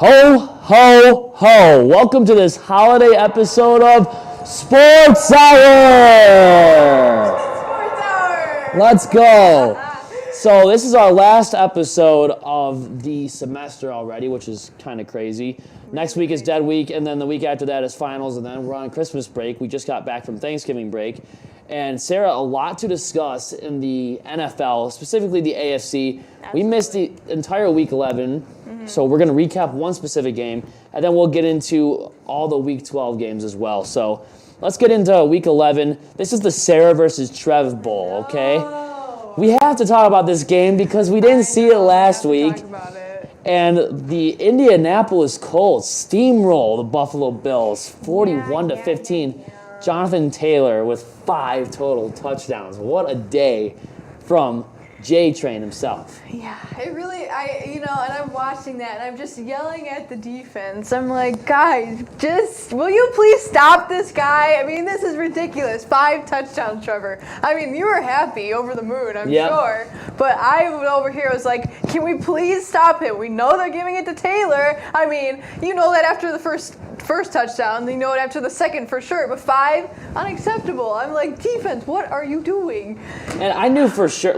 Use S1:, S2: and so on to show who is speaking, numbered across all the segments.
S1: Ho, ho, ho. Welcome to this holiday episode of Sports Hour.
S2: Sports Hour.
S1: Let's go. So this is our last episode of the semester already, which is kind of crazy. Next week is Dead Week, and then the week after that is finals, and then we're on Christmas break. We just got back from Thanksgiving break. And Sarah, a lot to discuss in the NFL, specifically the AFC.
S2: Absolutely.
S1: We missed the entire Week 11, so we're going to recap one specific game, and then we'll get into all the Week 12 games as well. So let's get into Week 11. This is the Sara versus Trev Bowl, okay? We have to talk about this game because we didn't see it last week.
S2: Talk about it.
S1: And the Indianapolis Colts steamroll the Buffalo Bills 41-15. Jonathan Taylor with 5 total touchdowns. What a day from J-Train himself.
S2: Yeah, it really, and I'm watching that, and I'm just yelling at the defense. I'm like, guys, will you please stop this guy? I mean, this is ridiculous. 5 touchdowns, Trevor. I mean, you were happy, over the moon, I'm sure. But I over here was like, can we please stop him? We know they're giving it to Taylor. I mean, you know that after the first touchdown, you know it after the second for sure, but 5, unacceptable. I'm like, defense, what are you doing?
S1: And I knew for sure,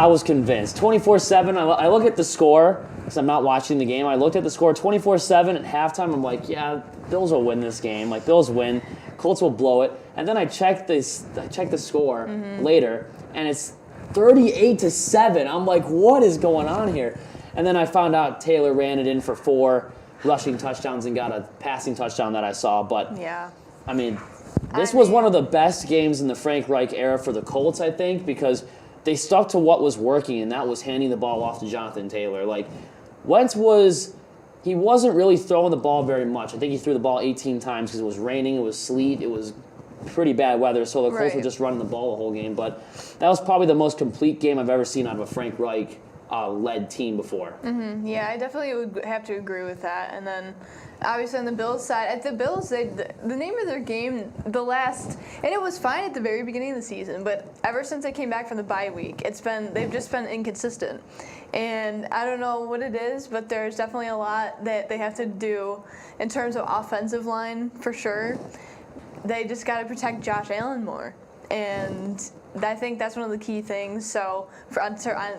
S1: I was convinced. 24-7, I look at the score, because I'm not watching the game. I looked at the score 24-7 at halftime. I'm like, yeah, Bills will win this game. Bills win. Colts will blow it. And then I checked the score later, and it's 38-7. I'm like, what is going on here? And then I found out Taylor ran it in for 4 rushing touchdowns and got a passing touchdown that I saw. But, I mean, this was one of the best games in the Frank Reich era for the Colts, I think, because they stuck to what was working, and that was handing the ball off to Jonathan Taylor. Wentz he wasn't really throwing the ball very much. I think he threw the ball 18 times because it was raining, it was sleet, it was pretty bad weather, so the Colts were just running the ball the whole game. But that was probably the most complete game I've ever seen out of a Frank Reich led team before.
S2: Yeah, I definitely would have to agree with that. And then, obviously on the Bills side, at the Bills, the name of their game, and it was fine at the very beginning of the season, but ever since they came back from the bye week, they've just been inconsistent. And I don't know what it is, but there's definitely a lot that they have to do in terms of offensive line, for sure. They just got to protect Josh Allen more. And I think that's one of the key things. So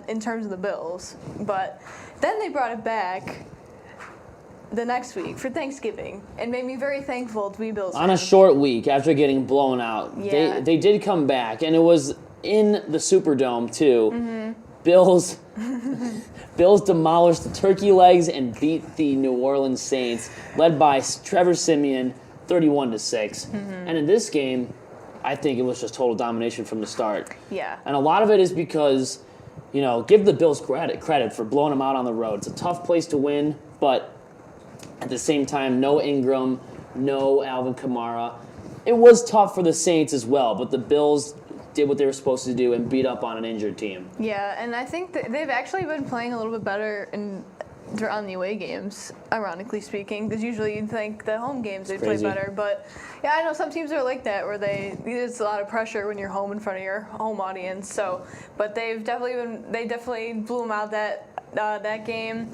S2: in terms of the Bills, but then they brought it back the next week for Thanksgiving, and made me very thankful to be Bills fans.
S1: On a short week after getting blown out, they did come back, and it was in the Superdome too. Bills demolished the turkey legs and beat the New Orleans Saints, led by Trevor Siemian, 31-6. And in this game, I think it was just total domination from the start.
S2: Yeah.
S1: And a lot of it is because, give the Bills credit for blowing them out on the road. It's a tough place to win, but at the same time, no Ingram, no Alvin Kamara. It was tough for the Saints as well, but the Bills did what they were supposed to do and beat up on an injured team.
S2: Yeah, and I think that they've actually been playing a little bit better on the away games, ironically speaking, because usually you'd think the home games they'd play better. But yeah, I know some teams are like that, where there's a lot of pressure when you're home in front of your home audience. So, but they definitely blew them out that game.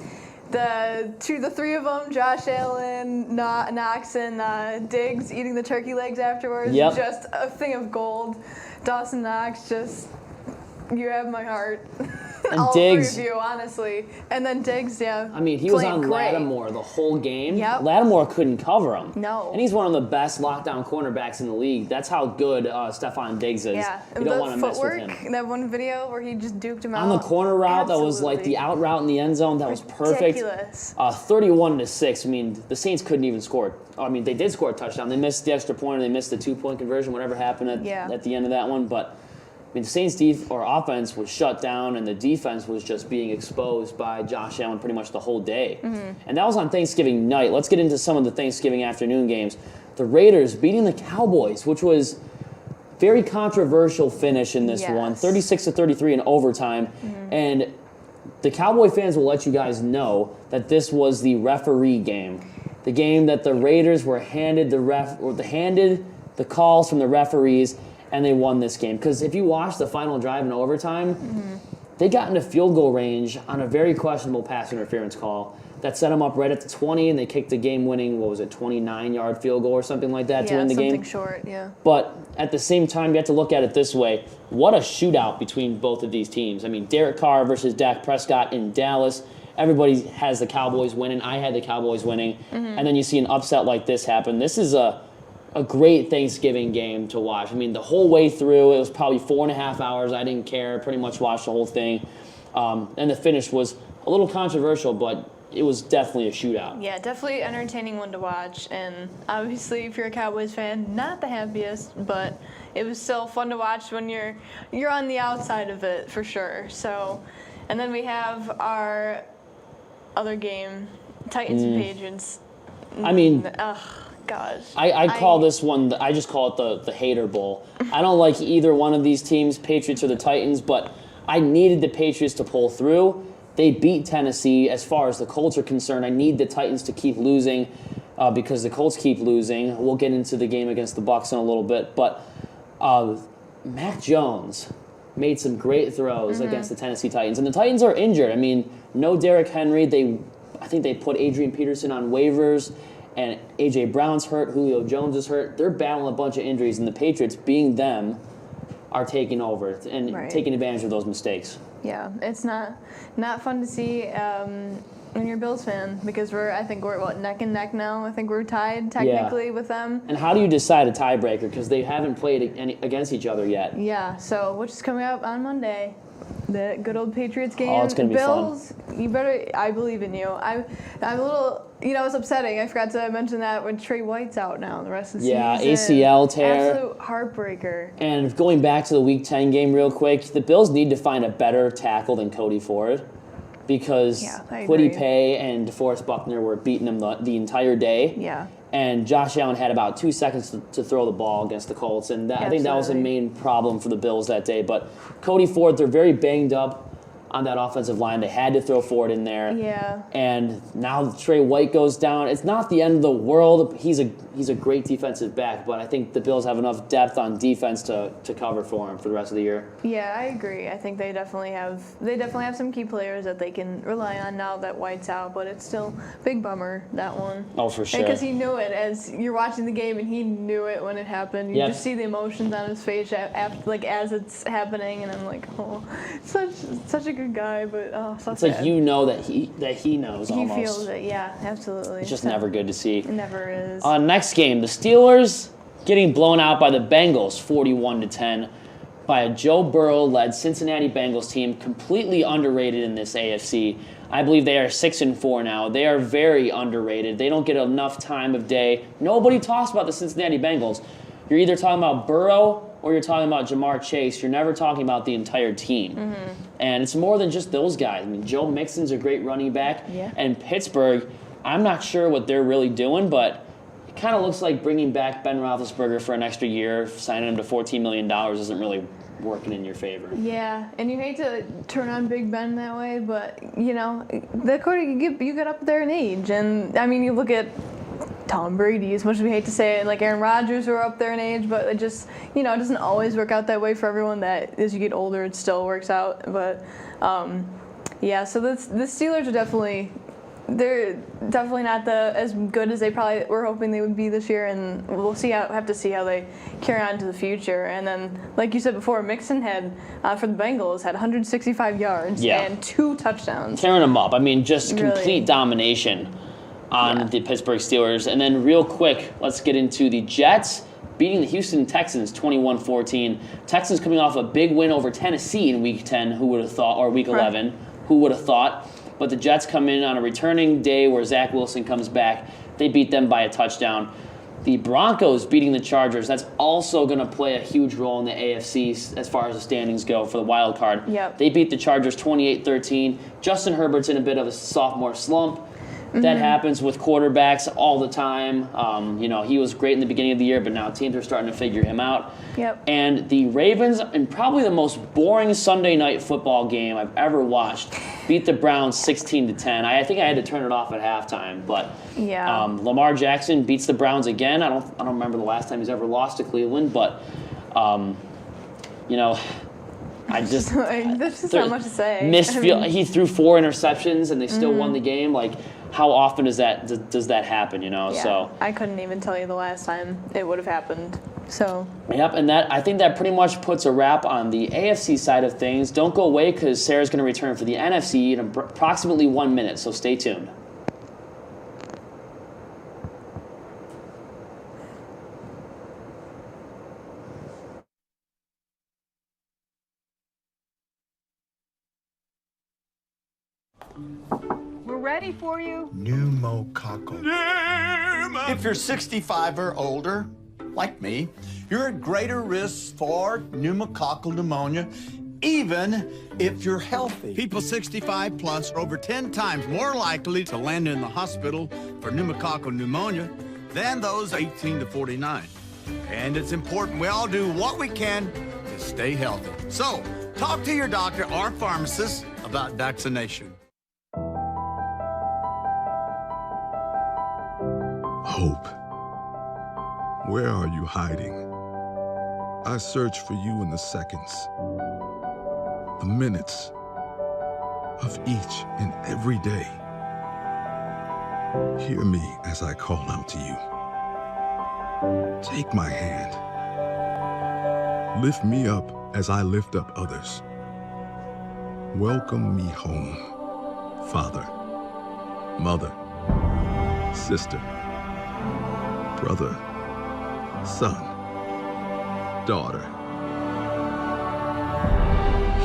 S2: The 3 of them, Josh Allen, Knox, and Diggs eating the turkey legs afterwards, just a thing of gold. Dawson Knox, you have my heart.
S1: And
S2: all
S1: Diggs,
S2: 3 of you, honestly. And then Diggs,
S1: I mean, he was on Lattimore the whole game.
S2: Yep.
S1: Lattimore couldn't cover him.
S2: No.
S1: And he's one of the best lockdown cornerbacks in the league. That's how good Stephon Diggs is.
S2: Yeah.
S1: You don't want to mess with him.
S2: That one video where he just duked him out.
S1: On the corner route, that was like the out route in the end zone. That was perfect.
S2: Ridiculous.
S1: 31-6. I mean, the Saints couldn't even score. I mean, they did score a touchdown. They missed the extra point, or they missed the 2-point conversion, whatever happened at the end of that one. But I mean, the Saints' offense was shut down, and the defense was just being exposed by Josh Allen pretty much the whole day. And that was on Thanksgiving night. Let's get into some of the Thanksgiving afternoon games. The Raiders beating the Cowboys, which was very controversial finish in this one, 36-33 in overtime. And the Cowboy fans will let you guys know that this was the referee game. The game that the Raiders were handed the calls from the referees, and they won this game. Because if you watch the final drive in overtime, they got into field goal range on a very questionable pass interference call. that set them up right at the 20, and they kicked the game-winning, 29-yard field goal or something like that to win the game.
S2: something short, yeah.
S1: But at the same time, you have to look at it this way. What a shootout between both of these teams. I mean, Derek Carr versus Dak Prescott in Dallas. Everybody has the Cowboys winning. I had the Cowboys winning. And then you see an upset like this happen. This is a great Thanksgiving game to watch. I mean, the whole way through, it was probably 4.5 hours. I didn't care. Pretty much watched the whole thing. And the finish was a little controversial, but it was definitely a shootout.
S2: Yeah, definitely entertaining one to watch. And obviously, if you're a Cowboys fan, not the happiest, but it was still fun to watch when you're on the outside of it for sure. So, and then we have our other game, Titans and Patriots.
S1: I mean,
S2: gosh.
S1: I call this one, I just call it the hater bowl. I don't like either one of these teams, Patriots or the Titans, but I needed the Patriots to pull through. They beat Tennessee. As far as the Colts are concerned, I need the Titans to keep losing because the Colts keep losing. We'll get into the game against the Bucs in a little bit, but Mac Jones made some great throws against the Tennessee Titans, and the Titans are injured. I mean, no Derrick Henry. I think they put Adrian Peterson on waivers, and A.J. Brown's hurt. Julio Jones is hurt. They're battling a bunch of injuries, and the Patriots, being them, are taking over and taking advantage of those mistakes.
S2: Yeah, it's not fun to see when you're a Bills fan because I think we're neck and neck now. I think we're tied technically with them.
S1: And how do you decide a tiebreaker because they haven't played against each other yet?
S2: Yeah, so which is coming up on Monday. The good old Patriots game.
S1: Oh, it's going to be
S2: Bills,
S1: fun.
S2: You better. I believe in you. I'm a little. It's upsetting. I forgot to mention that when Trey White's out now the rest of the season.
S1: ACL tear.
S2: Absolute heartbreaker.
S1: And going back to the Week 10 game real quick, the Bills need to find a better tackle than Cody Ford because Kwity Paye and DeForest Buckner were beating them the entire day.
S2: Yeah.
S1: And Josh Allen had about 2 seconds to throw the ball against the Colts, and I think that was the main problem for the Bills that day. But Cody Ford, they're very banged up on that offensive line. They had to throw Ford in there.
S2: Yeah.
S1: And now Trey White goes down. It's not the end of the world. He's a great defensive back, but I think the Bills have enough depth on defense to cover for him for the rest of the year.
S2: Yeah, I agree. I think they definitely have some key players that they can rely on now that White's out, but it's still a big bummer, that one.
S1: Oh, for sure.
S2: Because he knew it as you're watching the game, and he knew it when it happened. You just see the emotions on his face as it's happening, and I'm like, oh, such a good guy, but so
S1: it's
S2: sad.
S1: like you know that he knows almost.
S2: He feels it, yeah, absolutely.
S1: It's just never good to see.
S2: It never is.
S1: Next game, the Steelers getting blown out by the Bengals 41-10 by a Joe Burrow-led Cincinnati Bengals team, completely underrated in this AFC. I believe they are 6-4 now. They are very underrated. They don't get enough time of day. Nobody talks about the Cincinnati Bengals. You're either talking about Burrow or you're talking about Jamar Chase. You're never talking about the entire team. And it's more than just those guys. I mean, Joe Mixon's a great running back.
S2: Yeah.
S1: And Pittsburgh, I'm not sure what they're really doing, but it kind of looks like bringing back Ben Roethlisberger for an extra year, signing him to $14 million isn't really working in your favor.
S2: Yeah, and you hate to turn on Big Ben that way, but, the quarter you get up there in age. And, I mean, you look at Tom Brady, as much as we hate to say it, like Aaron Rodgers who are up there in age, but it just, it doesn't always work out that way for everyone that as you get older it still works out. But, so the Steelers are they're definitely not as good as they probably were hoping they would be this year, and we'll have to see how they carry on to the future. And then, like you said before, Mixon had, for the Bengals, had 165 yards and 2 touchdowns.
S1: Tearing them up. I mean, just
S2: Really.
S1: complete domination on the Pittsburgh Steelers. And then real quick, let's get into the Jets beating the Houston Texans 21-14. Texans coming off a big win over Tennessee in Week 10, who would have thought, or Week 11, who would have thought. But the Jets come in on a returning day where Zach Wilson comes back. They beat them by a touchdown. The Broncos beating the Chargers. That's also going to play a huge role in the AFC as far as the standings go for the wild card.
S2: Yep.
S1: They beat the Chargers 28-13. Justin Herbert's in a bit of a sophomore slump. That happens with quarterbacks all the time. He was great in the beginning of the year, but now teams are starting to figure him out.
S2: Yep.
S1: And the Ravens, in probably the most boring Sunday night football game I've ever watched, beat the Browns 16-10. I think I had to turn it off at halftime, but Lamar Jackson beats the Browns again. I don't remember the last time he's ever lost to Cleveland, but there's just
S2: not much to say.
S1: He threw 4 interceptions and they still won the game. how often does that happen?
S2: Yeah,
S1: So
S2: I couldn't even tell you the last time it would have happened. So
S1: yep, and I think that pretty much puts a wrap on the AFC side of things. Don't go away because Sarah's going to return for the NFC in approximately 1 minute. So stay tuned.
S3: We're ready for you.
S4: Pneumococcal. If you're 65 or older, like me, you're at greater risk for pneumococcal pneumonia, even if you're healthy.
S5: People 65 plus are over 10 times more likely to land in the hospital for pneumococcal pneumonia than those 18 to 49. And it's important we all do what we can to stay healthy. So, talk to your doctor or pharmacist about vaccination.
S6: Hope. Where are you hiding? I search for you in the seconds, the minutes of each and every day. Hear me as I call out to you. Take my hand. Lift me up as I lift up others. Welcome me home, Father, Mother, Sister, Brother, Son, Daughter.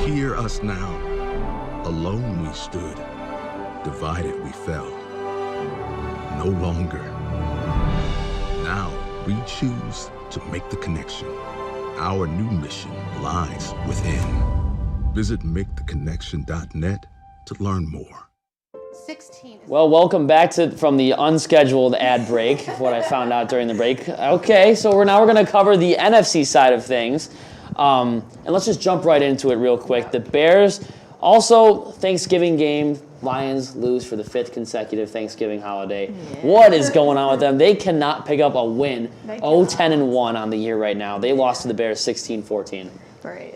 S6: Hear us now. Alone we stood, divided we fell. No longer. Now we choose to make the connection. Our new mission lies within. Visit maketheconnection.net to learn more.
S3: 16.
S1: Well, welcome back from the unscheduled ad break, what I found out during the break. Okay, so we're going to cover the NFC side of things. And let's just jump right into it real quick. The Bears, also Thanksgiving game, Lions lose for the 5th consecutive Thanksgiving holiday. Yeah. What is going on with them? They cannot pick up a win. 0-10-1 on the year right now. They lost to the Bears 16-14.
S2: right,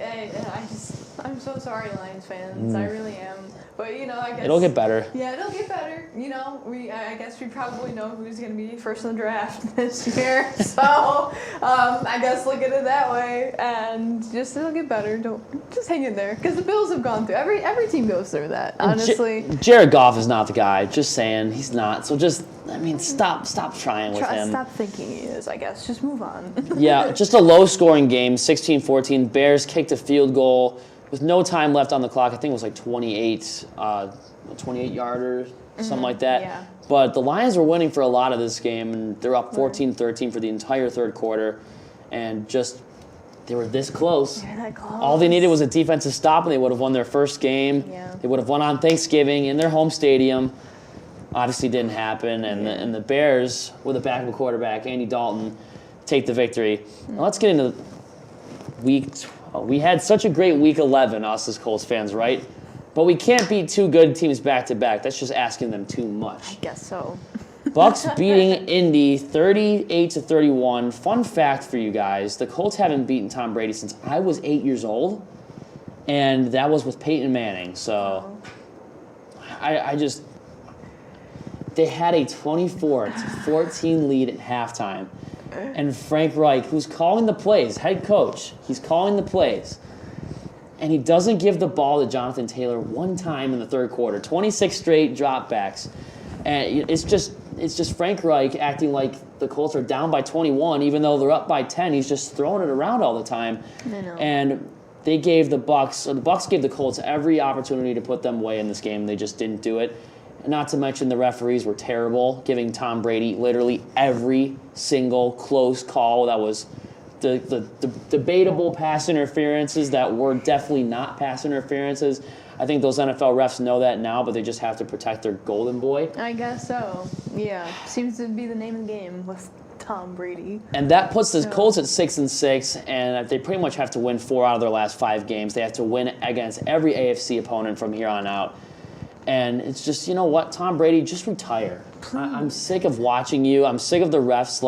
S2: I'm so sorry, Lions fans. I really am. But, I guess...
S1: It'll get better.
S2: Yeah, it'll get better. I guess we probably know who's going to be first in the draft this year. So, I guess look at it that way. And just, it'll get better. Just hang in there. Because the Bills have gone through. Every team goes through that, honestly.
S1: Jared Goff is not the guy. Just saying. He's not. So just, stop trying with him.
S2: Stop thinking he is, I guess. Just move on.
S1: Yeah, just a low-scoring game, 16-14. Bears kicked a field goal with no time left on the clock. I think it was like 28-yarder, something like that.
S2: Yeah.
S1: But the Lions were winning for a lot of this game, and they're up 14-13 for the entire third quarter. And they were this close.
S2: They're that close.
S1: All they needed was a defensive stop, and they would have won their first game.
S2: Yeah.
S1: They would have won on Thanksgiving in their home stadium. Obviously didn't happen, and the Bears, with a backup quarterback, Andy Dalton, take the victory. Now let's get into week 12. We had such a great week 11, us as Colts fans, right? But we can't beat two good teams back-to-back. That's just asking them too much.
S2: I guess so.
S1: Bucks beating Indy 38-31. Fun fact for you guys, the Colts haven't beaten Tom Brady since I was 8 years old, and that was with Peyton Manning. So they had a 24-14 lead at halftime. And Frank Reich, who's calling the plays, head coach, he's calling the plays. And he doesn't give the ball to Jonathan Taylor one time in the third quarter. 26 straight dropbacks. And it's just Frank Reich acting like the Colts are down by 21, even though they're up by 10. He's just throwing it around all the time.
S2: I know.
S1: And the Bucks gave the Colts every opportunity to put them away in this game. They just didn't do it. Not to mention the referees were terrible, giving Tom Brady literally every single close call that was the debatable pass interferences that were definitely not pass interferences. I think those NFL refs know that now, but they just have to protect their golden boy.
S2: I guess so. Yeah, seems to be the name of the game with Tom Brady.
S1: And that puts the Colts at 6-6, and they pretty much have to win 4 out of their last 5 games. They have to win against every AFC opponent from here on out. And it's just, you know what, Tom Brady, just retire. I'm sick of watching you. I'm sick of the refs,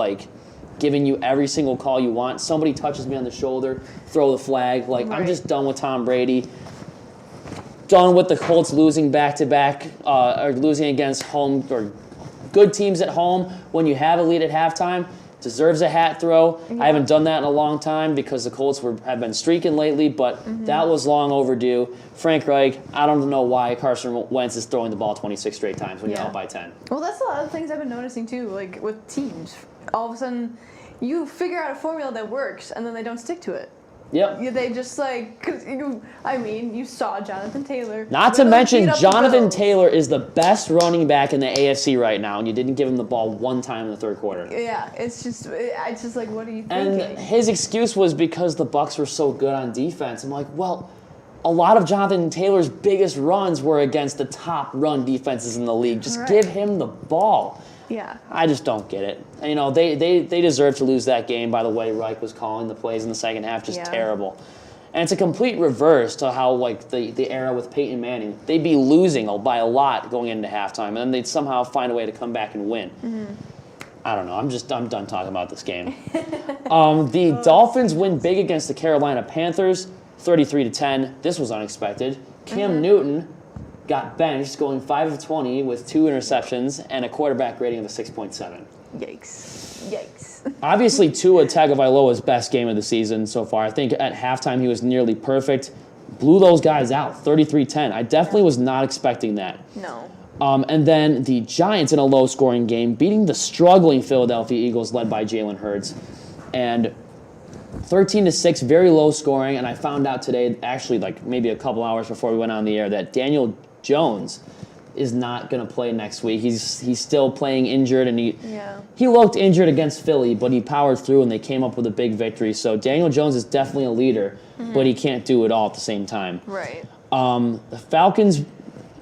S1: giving you every single call you want. Somebody touches me on the shoulder, throw the flag. I'm just done with Tom Brady. done with the Colts losing back-to-back or losing against home or good teams at home when you have a lead at halftime. Deserves a hat throw. I haven't done that in a long time because the Colts have been streaking lately, but that was long overdue. Frank Reich, I don't know why Carson Wentz is throwing the ball 26 straight times when you're up by 10.
S2: Well, that's a lot of things I've been noticing too, like with teams. All of a sudden, you figure out a formula that works, and then they don't stick to it.
S1: Yep.
S2: They just because you saw Jonathan Taylor.
S1: Not to mention, Jonathan Taylor is the best running back in the AFC right now, and you didn't give him the ball one time in the third quarter.
S2: Yeah, it's just like, what are you
S1: and
S2: thinking?
S1: And his excuse was because the Bucs were so good on defense. I'm like, well, a lot of Jonathan Taylor's biggest runs were against the top run defenses in the league. Just give him the ball.
S2: Yeah.
S1: I just don't get it. You know, they deserve to lose that game by the way Reich was calling the plays in the second half. Just terrible. And it's a complete reverse to how, like, the era with Peyton Manning. They'd be losing by a lot going into halftime, and then they'd somehow find a way to come back and win. I don't know. I'm done talking about this game. The Dolphins win big against the Carolina Panthers, 33-10. This was unexpected. Cam Newton got benched, going 5 of 20 with 2 interceptions and a quarterback rating of a 6.7.
S2: Yikes.
S1: Obviously, Tua Tagovailoa's best game of the season so far. I think at halftime he was nearly perfect. Blew those guys out, 33-10. I definitely was not expecting that.
S2: No.
S1: And then the Giants in a low-scoring game, beating the struggling Philadelphia Eagles led by Jalen Hurts. And 13-6, very low scoring. And I found out today, actually like maybe a couple hours before we went on the air, that Daniel Jones is not going to play next week. He's still playing injured, and he looked injured against Philly, but he powered through, and they came up with a big victory. So Daniel Jones is definitely a leader, but he can't do it all at the same time.
S2: Right.
S1: The Falcons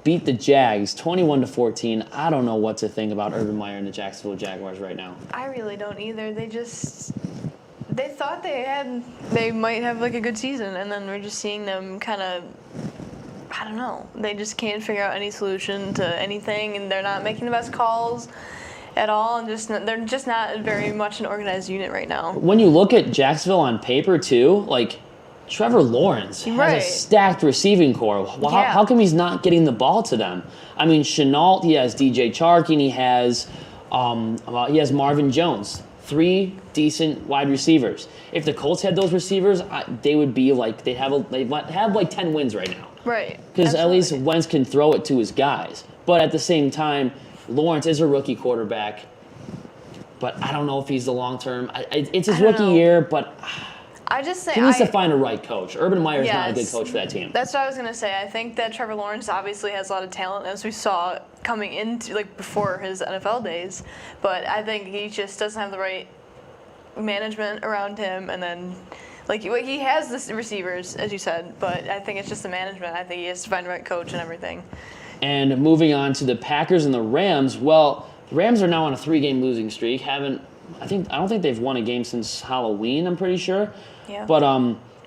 S1: beat the Jags 21-14. I don't know what to think about Urban Meyer and the Jacksonville Jaguars right now.
S2: I really don't either. They thought they might have like a good season, and then we're just seeing them kind of, I don't know. They just can't figure out any solution to anything, and they're not making the best calls at all, and they're just not very much an organized unit right now.
S1: When you look at Jacksonville on paper too, like Trevor Lawrence has a stacked receiving core. How come he's not getting the ball to them? I mean, Chenault, he has DJ Chark, and he has Marvin Jones. 3 decent wide receivers. If the Colts had those receivers, they would be like they'd have like 10 wins right now.
S2: Right.
S1: Because at least Wentz can throw it to his guys. But at the same time, Lawrence is a rookie quarterback. But I don't know if he's the long term. It's his rookie year, but
S2: I just say
S1: he needs to find a right coach. Urban Meyer is not a good coach for that team.
S2: That's what I was gonna say. I think that Trevor Lawrence obviously has a lot of talent, as we saw coming into before his NFL days. But I think he just doesn't have the right management around him, and then he has the receivers, as you said, but I think it's just the management. I think he has to find the right coach and everything.
S1: And moving on to the Packers and the Rams. Well, the Rams are now on a 3-game losing streak. I don't think they've won a game since Halloween, I'm pretty sure.
S2: Yeah.
S1: But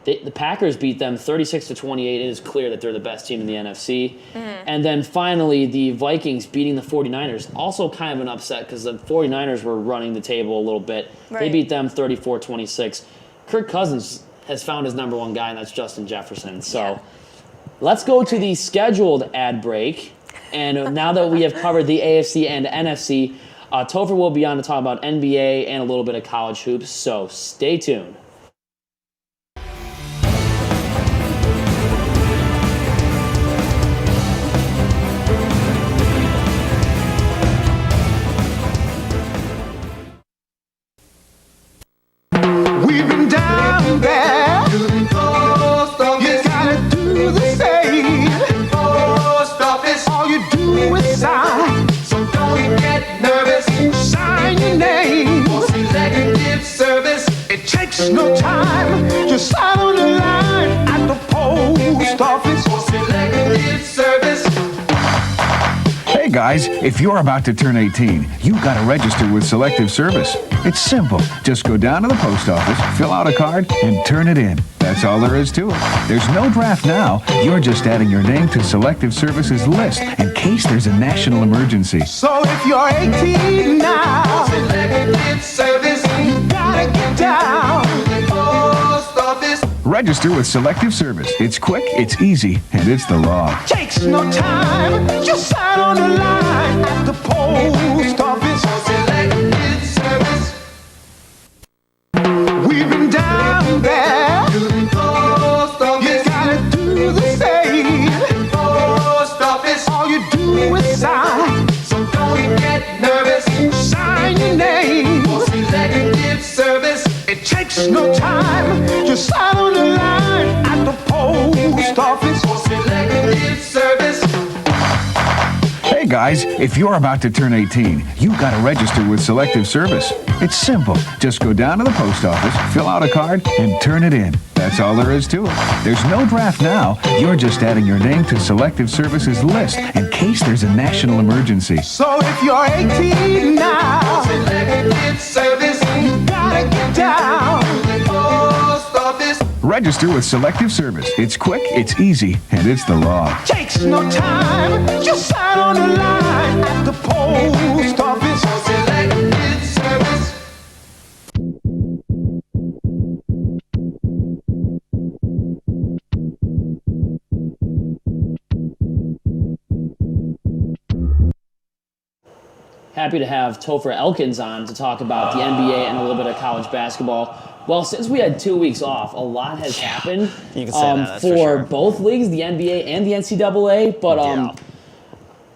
S1: the Packers beat them 36-28. It is clear that they're the best team in the NFC. And then finally, the Vikings beating the 49ers. Also kind of an upset because the 49ers were running the table a little bit. They beat them 34-26. Kirk Cousins has found his number one guy, and that's Justin Jefferson. So let's go to the scheduled ad break. And now that we have covered the AFC and NFC, Topher will be on to talk about NBA and a little bit of college hoops. So stay tuned.
S7: We've been down there. You gotta do the same. All you do is sign. So don't get nervous. Sign your name. For selective service. It takes no time. Just sign on the line at the post office. For selective service.
S8: Hey guys, if you're about to turn 18, you've got to register with Selective Service. It's simple. Just go down to the post office, fill out a card, and turn it in. That's all there is to it. There's no draft now. You're just adding your name to Selective Service's list in case there's a national emergency.
S7: So if you're 18 now, Selective Service, you gotta get down. Post office.
S8: Register with Selective Service. It's quick, it's easy, and it's the law.
S7: Takes no time, just sign on the line at the post office. Selective Service. We've been down there. Post office. You gotta do the same. Post office. All you do is sign, so don't get nervous. Sign your name for Selective Service. It takes no time, just sign on the line at the post office for Selective Service.
S8: Hey guys, if you're about to turn 18, you gotta register with Selective Service. It's simple. Just go down to the post office, fill out a card, and turn it in. That's all there is to it. There's no draft now. You're just adding your name to Selective Service's list in case there's a national emergency.
S7: So if you're 18 now, Selective Service, you gotta get down to the post office.
S8: Register with Selective Service. It's quick, it's easy, and it's the law.
S7: Takes no time, just sign on the line at the post office for Selective Service.
S1: Happy to have Topher Elkins on to talk about the NBA and a little bit of college basketball. Well, since we had 2 weeks off, a lot has happened
S9: You can say that, that's
S1: for
S9: sure.
S1: both leagues, the NBA and the NCAA. But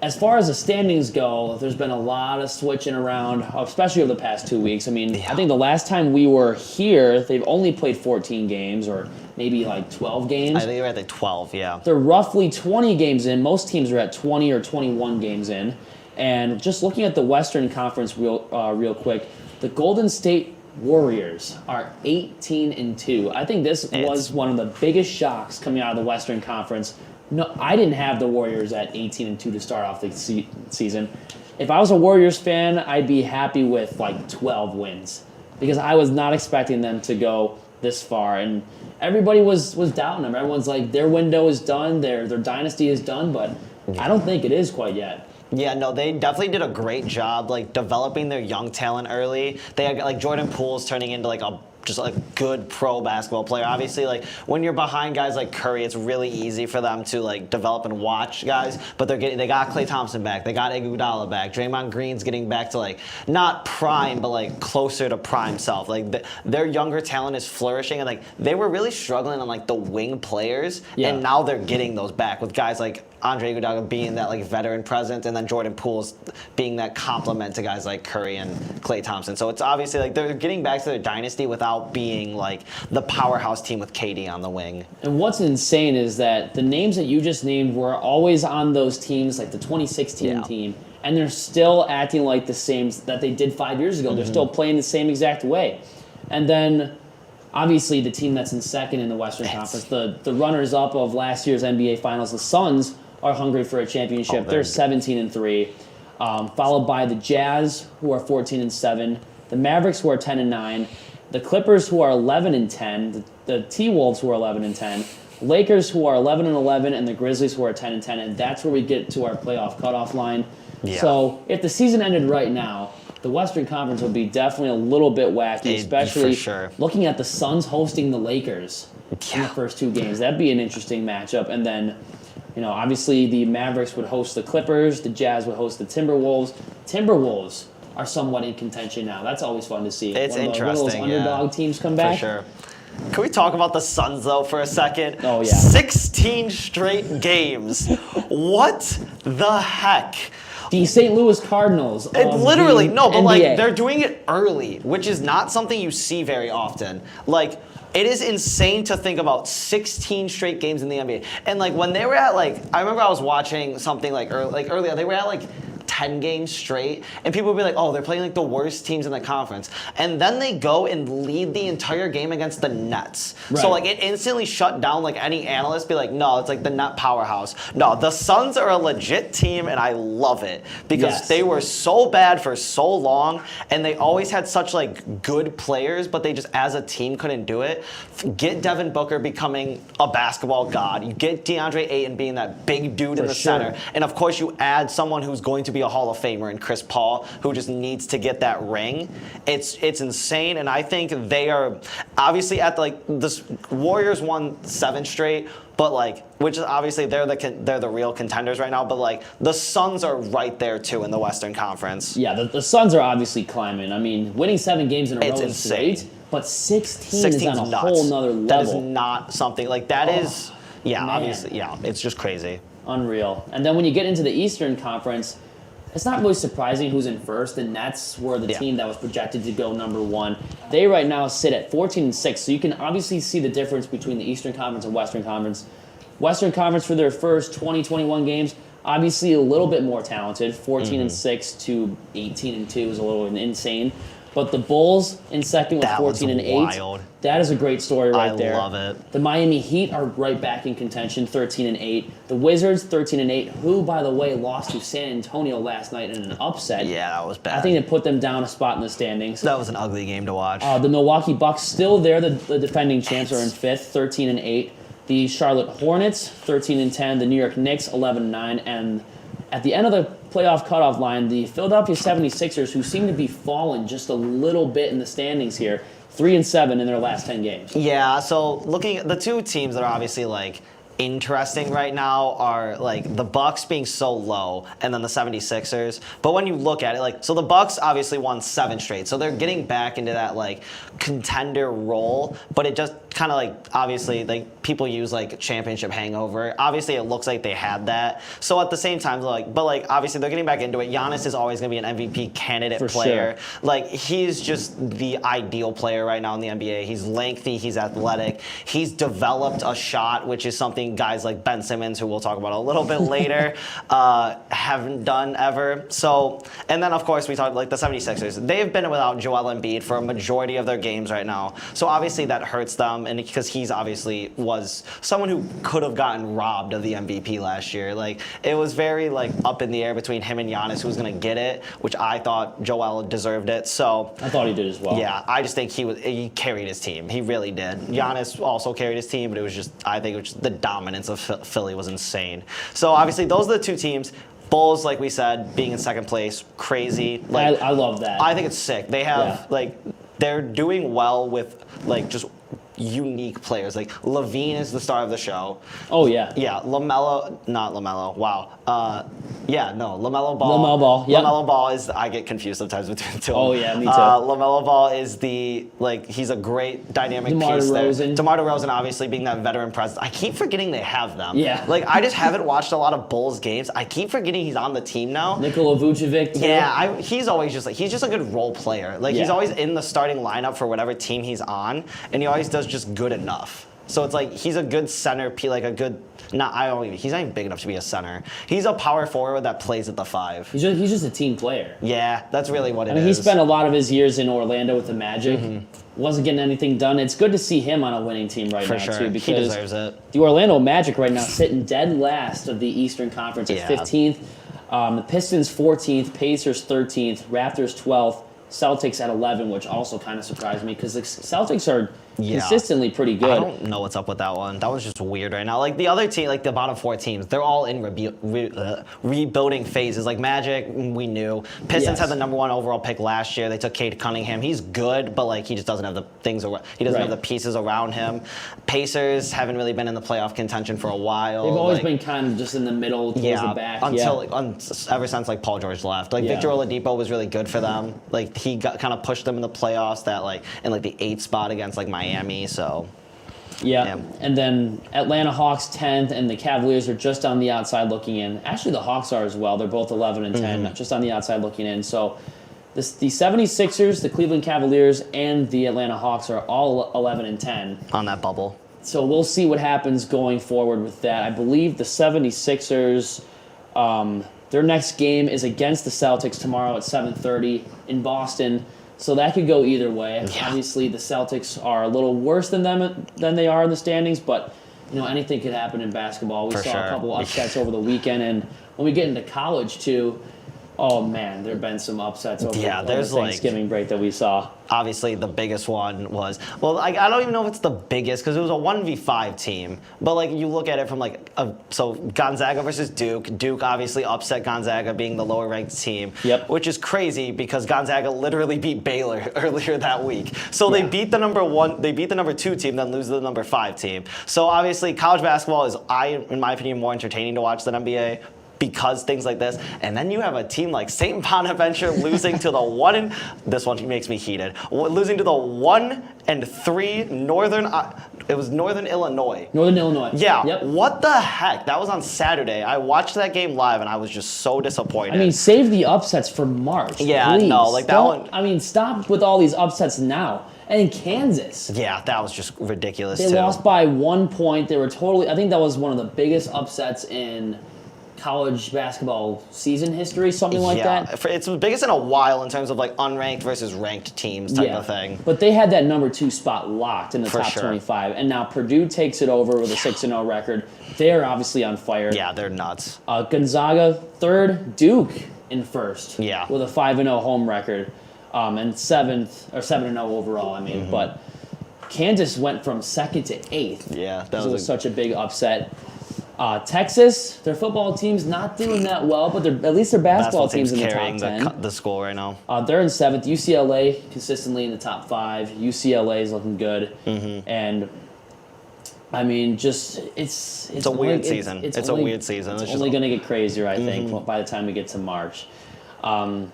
S1: as far as the standings go, there's been a lot of switching around, especially over the past 2 weeks. I mean, I think the last time we were here, they've only played 14 games or maybe like 12 games.
S9: I think they're at like 12, yeah.
S1: They're roughly 20 games in. Most teams are at 20 or 21 games in. And just looking at the Western Conference real quick, the Golden State Warriors are 18-2. I think this was one of the biggest shocks coming out of the Western Conference. No, I didn't have the Warriors at 18-2 to start off the season. If I was a Warriors fan, I'd be happy with like 12 wins because I was not expecting them to go this far. And everybody was doubting them. Everyone's like, their window is done, their dynasty is done, but I don't think it is quite yet.
S9: Yeah, no, they definitely did a great job, like, developing their young talent early. They had, like, Jordan Poole's turning into, like, just a good pro basketball player. Obviously, like, when you're behind guys like Curry, it's really easy for them to, like, develop and watch guys. But they got Klay Thompson back. They got Iguodala back. Draymond Green's getting back to, like, not prime, but, like, closer to prime self. Like, their younger talent is flourishing. And, like, they were really struggling on, like, the wing players. Yeah. And now they're getting those back with guys like Andre Iguodala being that, like, veteran presence, and then Jordan Poole's being that complement to guys like Curry and Klay Thompson. So it's obviously, like, they're getting back to their dynasty without being, like, the powerhouse team with KD on the wing.
S1: And what's insane is that the names that you just named were always on those teams, like the 2016 team, and they're still acting like the same that they did 5 years ago. They're still playing the same exact way. And then, obviously, the team that's in second in the Western Conference, the runners-up of last year's NBA Finals, the Suns, are hungry for a championship. They're 17-3, followed by the Jazz, who are 14-7, the Mavericks, who are 10-9, the Clippers, who are 11-10, the T-Wolves, who are 11-10, Lakers, who are 11-11, and the Grizzlies, who are 10-10, and that's where we get to our playoff cutoff line. Yeah. So if the season ended right now, the Western Conference would be definitely a little bit wacky, especially looking at the Suns hosting the Lakers in the first two games. That'd be an interesting matchup, and then, you know, obviously the Mavericks would host the Clippers, the Jazz would host the Timberwolves. Timberwolves are somewhat in contention now. That's always fun to see.
S9: It's interesting.
S1: One of those underdog teams come back.
S9: For sure. Can we talk about the Suns, though, for a second?
S1: Oh, yeah.
S9: 16 straight games. What the heck?
S1: The St. Louis Cardinals.
S9: Literally, no, but,
S1: NBA.
S9: like, they're doing it early, which is not something you see very often. Like, it is insane to think about 16 straight games in the NBA. And, like, when they were at, like, I remember I was watching something, like earlier, they were at, like, 10 games straight, and people would be like, oh, they're playing, like, the worst teams in the conference. And then they go and lead the entire game against the Nets. Right. So, like, it instantly shut down, like, any analyst be like, no, it's, like, the Net powerhouse. No, the Suns are a legit team, and I love it because they were so bad for so long, and they always had such, like, good players, but they just, as a team, couldn't do it. Get Devin Booker becoming a basketball god. You get DeAndre Ayton being that big dude in the center. And, of course, you add someone who's going to be a Hall of Famer in Chris Paul, who just needs to get that ring. It's insane, and I think they are obviously at the Warriors won 7 straight. But which is obviously they're the real contenders right now. But the Suns are right there too in the Western Conference.
S1: Yeah, the Suns are obviously climbing. I mean, winning 7 games in a row is great, but 16 is on a whole nother level.
S9: That is not something that is. Yeah, man. Obviously, yeah, it's just crazy.
S1: Unreal. And then when you get into the Eastern Conference, it's not really surprising who's in first. The Nets were the team that was projected to go number 1. They right now sit at 14-6, so you can obviously see the difference between the Eastern Conference and Western Conference. Western Conference for their first 20-21 games, obviously a little bit more talented. 14-6 to 18-2 is a little insane. But the Bulls in second with 14-8. That is a great story right there.
S9: I love it.
S1: The Miami Heat are right back in contention, 13-8. The Wizards, 13-8, who, by the way, lost to San Antonio last night in an upset.
S9: Yeah, that was bad.
S1: I think it put them down a spot in the standings.
S9: That was an ugly game to watch.
S1: The Milwaukee Bucks still there. The defending champs are in fifth, 13-8. The Charlotte Hornets, 13-10. The New York Knicks, 11-9. And at the end of the playoff cutoff line, the Philadelphia 76ers, who seem to be falling just a little bit in the standings here, 3-7 in their last 10 games.
S9: Yeah, so looking at the two teams that are obviously interesting right now are the Bucks being so low and then the 76ers. But when you look at it, so the Bucks obviously won 7 straight, so they're getting back into that contender role, but it just kind of obviously people use championship hangover. Obviously it looks like they had that. So at the same time but obviously they're getting back into it. Giannis is always going to be an MVP candidate player.
S1: Sure.
S9: He's just the ideal player right now in the NBA. He's lengthy, he's athletic, he's developed a shot, which is something guys like Ben Simmons, who we'll talk about a little bit later, haven't done ever. So, and then of course we talked the 76ers. They've been without Joel Embiid for a majority of their games right now. So obviously that hurts them, and because he's obviously was someone who could have gotten robbed of the MVP last year. It was very up in the air between him and Giannis who was going to get it, which I thought Joel deserved it. So
S1: I thought he did as well.
S9: Yeah, I just think he carried his team. He really did. Giannis also carried his team, but it was just, I think it was just the dominance of Philly was insane. So obviously those are the two teams. Bulls, like we said, being in second place, crazy.
S1: I love that.
S9: I think it's sick. They have they're doing well with just unique players. Levine is the star of the show.
S1: Oh yeah.
S9: Yeah, not LaMelo. Wow. LaMelo Ball.
S1: LaMelo Ball. Yep.
S9: LaMelo Ball is. I get confused sometimes between the two.
S1: Oh yeah, me too.
S9: LaMelo Ball is he's a great dynamic piece there. DeMar DeRozan obviously being that veteran presence. I keep forgetting they have them.
S1: Yeah.
S9: I just haven't watched a lot of Bulls games. I keep forgetting he's on the team now.
S1: Nikola Vucevic too.
S9: Yeah, he's always he's just a good role player. He's always in the starting lineup for whatever team he's on, and he always does just good enough. So it's he's a good center, he's not even big enough to be a center. He's a power forward that plays at the 5.
S1: He's just a team player.
S9: Yeah, that's really what it is.
S1: I mean, he spent a lot of his years in Orlando with the Magic. Mm-hmm. Wasn't getting anything done. It's good to see him on a winning team right now, too, because
S9: he deserves it.
S1: The Orlando Magic right now sitting dead last of the Eastern Conference at 15th. The Pistons 14th, Pacers 13th, Raptors 12th, Celtics at 11, which also kind of surprised me because the Celtics are consistently pretty good.
S9: I don't know what's up with that one. That was just weird right now. The other team, the bottom 4 teams, they're all in rebuilding phases. Magic, we knew. Pistons had the number 1 overall pick last year. They took Cade Cunningham. He's good, but he just doesn't have the things around. He doesn't have the pieces around him. Pacers haven't really been in the playoff contention for a while.
S1: They've always been kind of just in the middle, towards the back.
S9: Ever since Paul George left. Victor Oladipo was really good for them. He kind of pushed them in the playoffs in the 8th spot against Miami, so
S1: yeah. And then Atlanta Hawks 10th, and the Cavaliers are just on the outside looking in. Actually, the Hawks are as well. They're both 11 and 10, just on the outside looking in. So the 76ers, the Cleveland Cavaliers, and the Atlanta Hawks are all 11 and 10
S9: on that bubble.
S1: So we'll see what happens going forward with that. I believe the 76ers, their next game is against the Celtics tomorrow at 7:30 in Boston. So that could go either way. Yeah. Obviously, the Celtics are a little worse than they are in the standings, but anything could happen in basketball. We saw a couple upsets over the weekend, and when we get into college too, Oh man, there have been some upsets over,
S9: there's
S1: over Thanksgiving break that we saw.
S9: Obviously, the biggest one was, well, I don't even know if it's the biggest because it was a 1v5 team. But like you look at it from so Gonzaga versus Duke. Duke obviously upset Gonzaga, being the lower ranked team.
S1: Yep.
S9: Which is crazy because Gonzaga literally beat Baylor earlier that week. So they beat the number 2 team, then lose to the number 5 team. So obviously, college basketball is, in my opinion, more entertaining to watch than NBA. Because things like this, and then you have a team like St. Bonaventure losing to the this one makes me heated, losing to the 1-3 Northern Illinois.
S1: Northern Illinois.
S9: Yeah.
S1: Yep.
S9: What the heck? That was on Saturday. I watched that game live, and I was just so disappointed.
S1: I mean, save the upsets for March.
S9: Yeah,
S1: please.
S9: no, like that one.
S1: I mean, stop with all these upsets now. And in Kansas.
S9: Yeah, that was just ridiculous.
S1: They lost by 1 point. They were I think that was one of the biggest upsets in college basketball season history, something like that.
S9: It's the biggest in a while in terms of like unranked versus ranked teams type of thing.
S1: But they had that number 2 spot locked in the top
S9: sure.
S1: 25, and now Purdue takes it over with a 6-0 record. They're obviously on fire.
S9: Yeah, they're nuts.
S1: Gonzaga 3rd, Duke in 1st.
S9: Yeah.
S1: With a 5-0 home record, and 7th or 7-0 overall. I mean, but Kansas went from 2nd to 8th.
S9: Yeah,
S1: that was such a big upset. Texas, their football team's not doing that well, but at least their basketball team's in the top 10.
S9: The score right now.
S1: They're in 7th. UCLA consistently in the top 5. UCLA is looking good, and I mean, just it's
S9: a weird season. It's a weird season.
S1: It's only going to get crazier, I think, by the time we get to March. So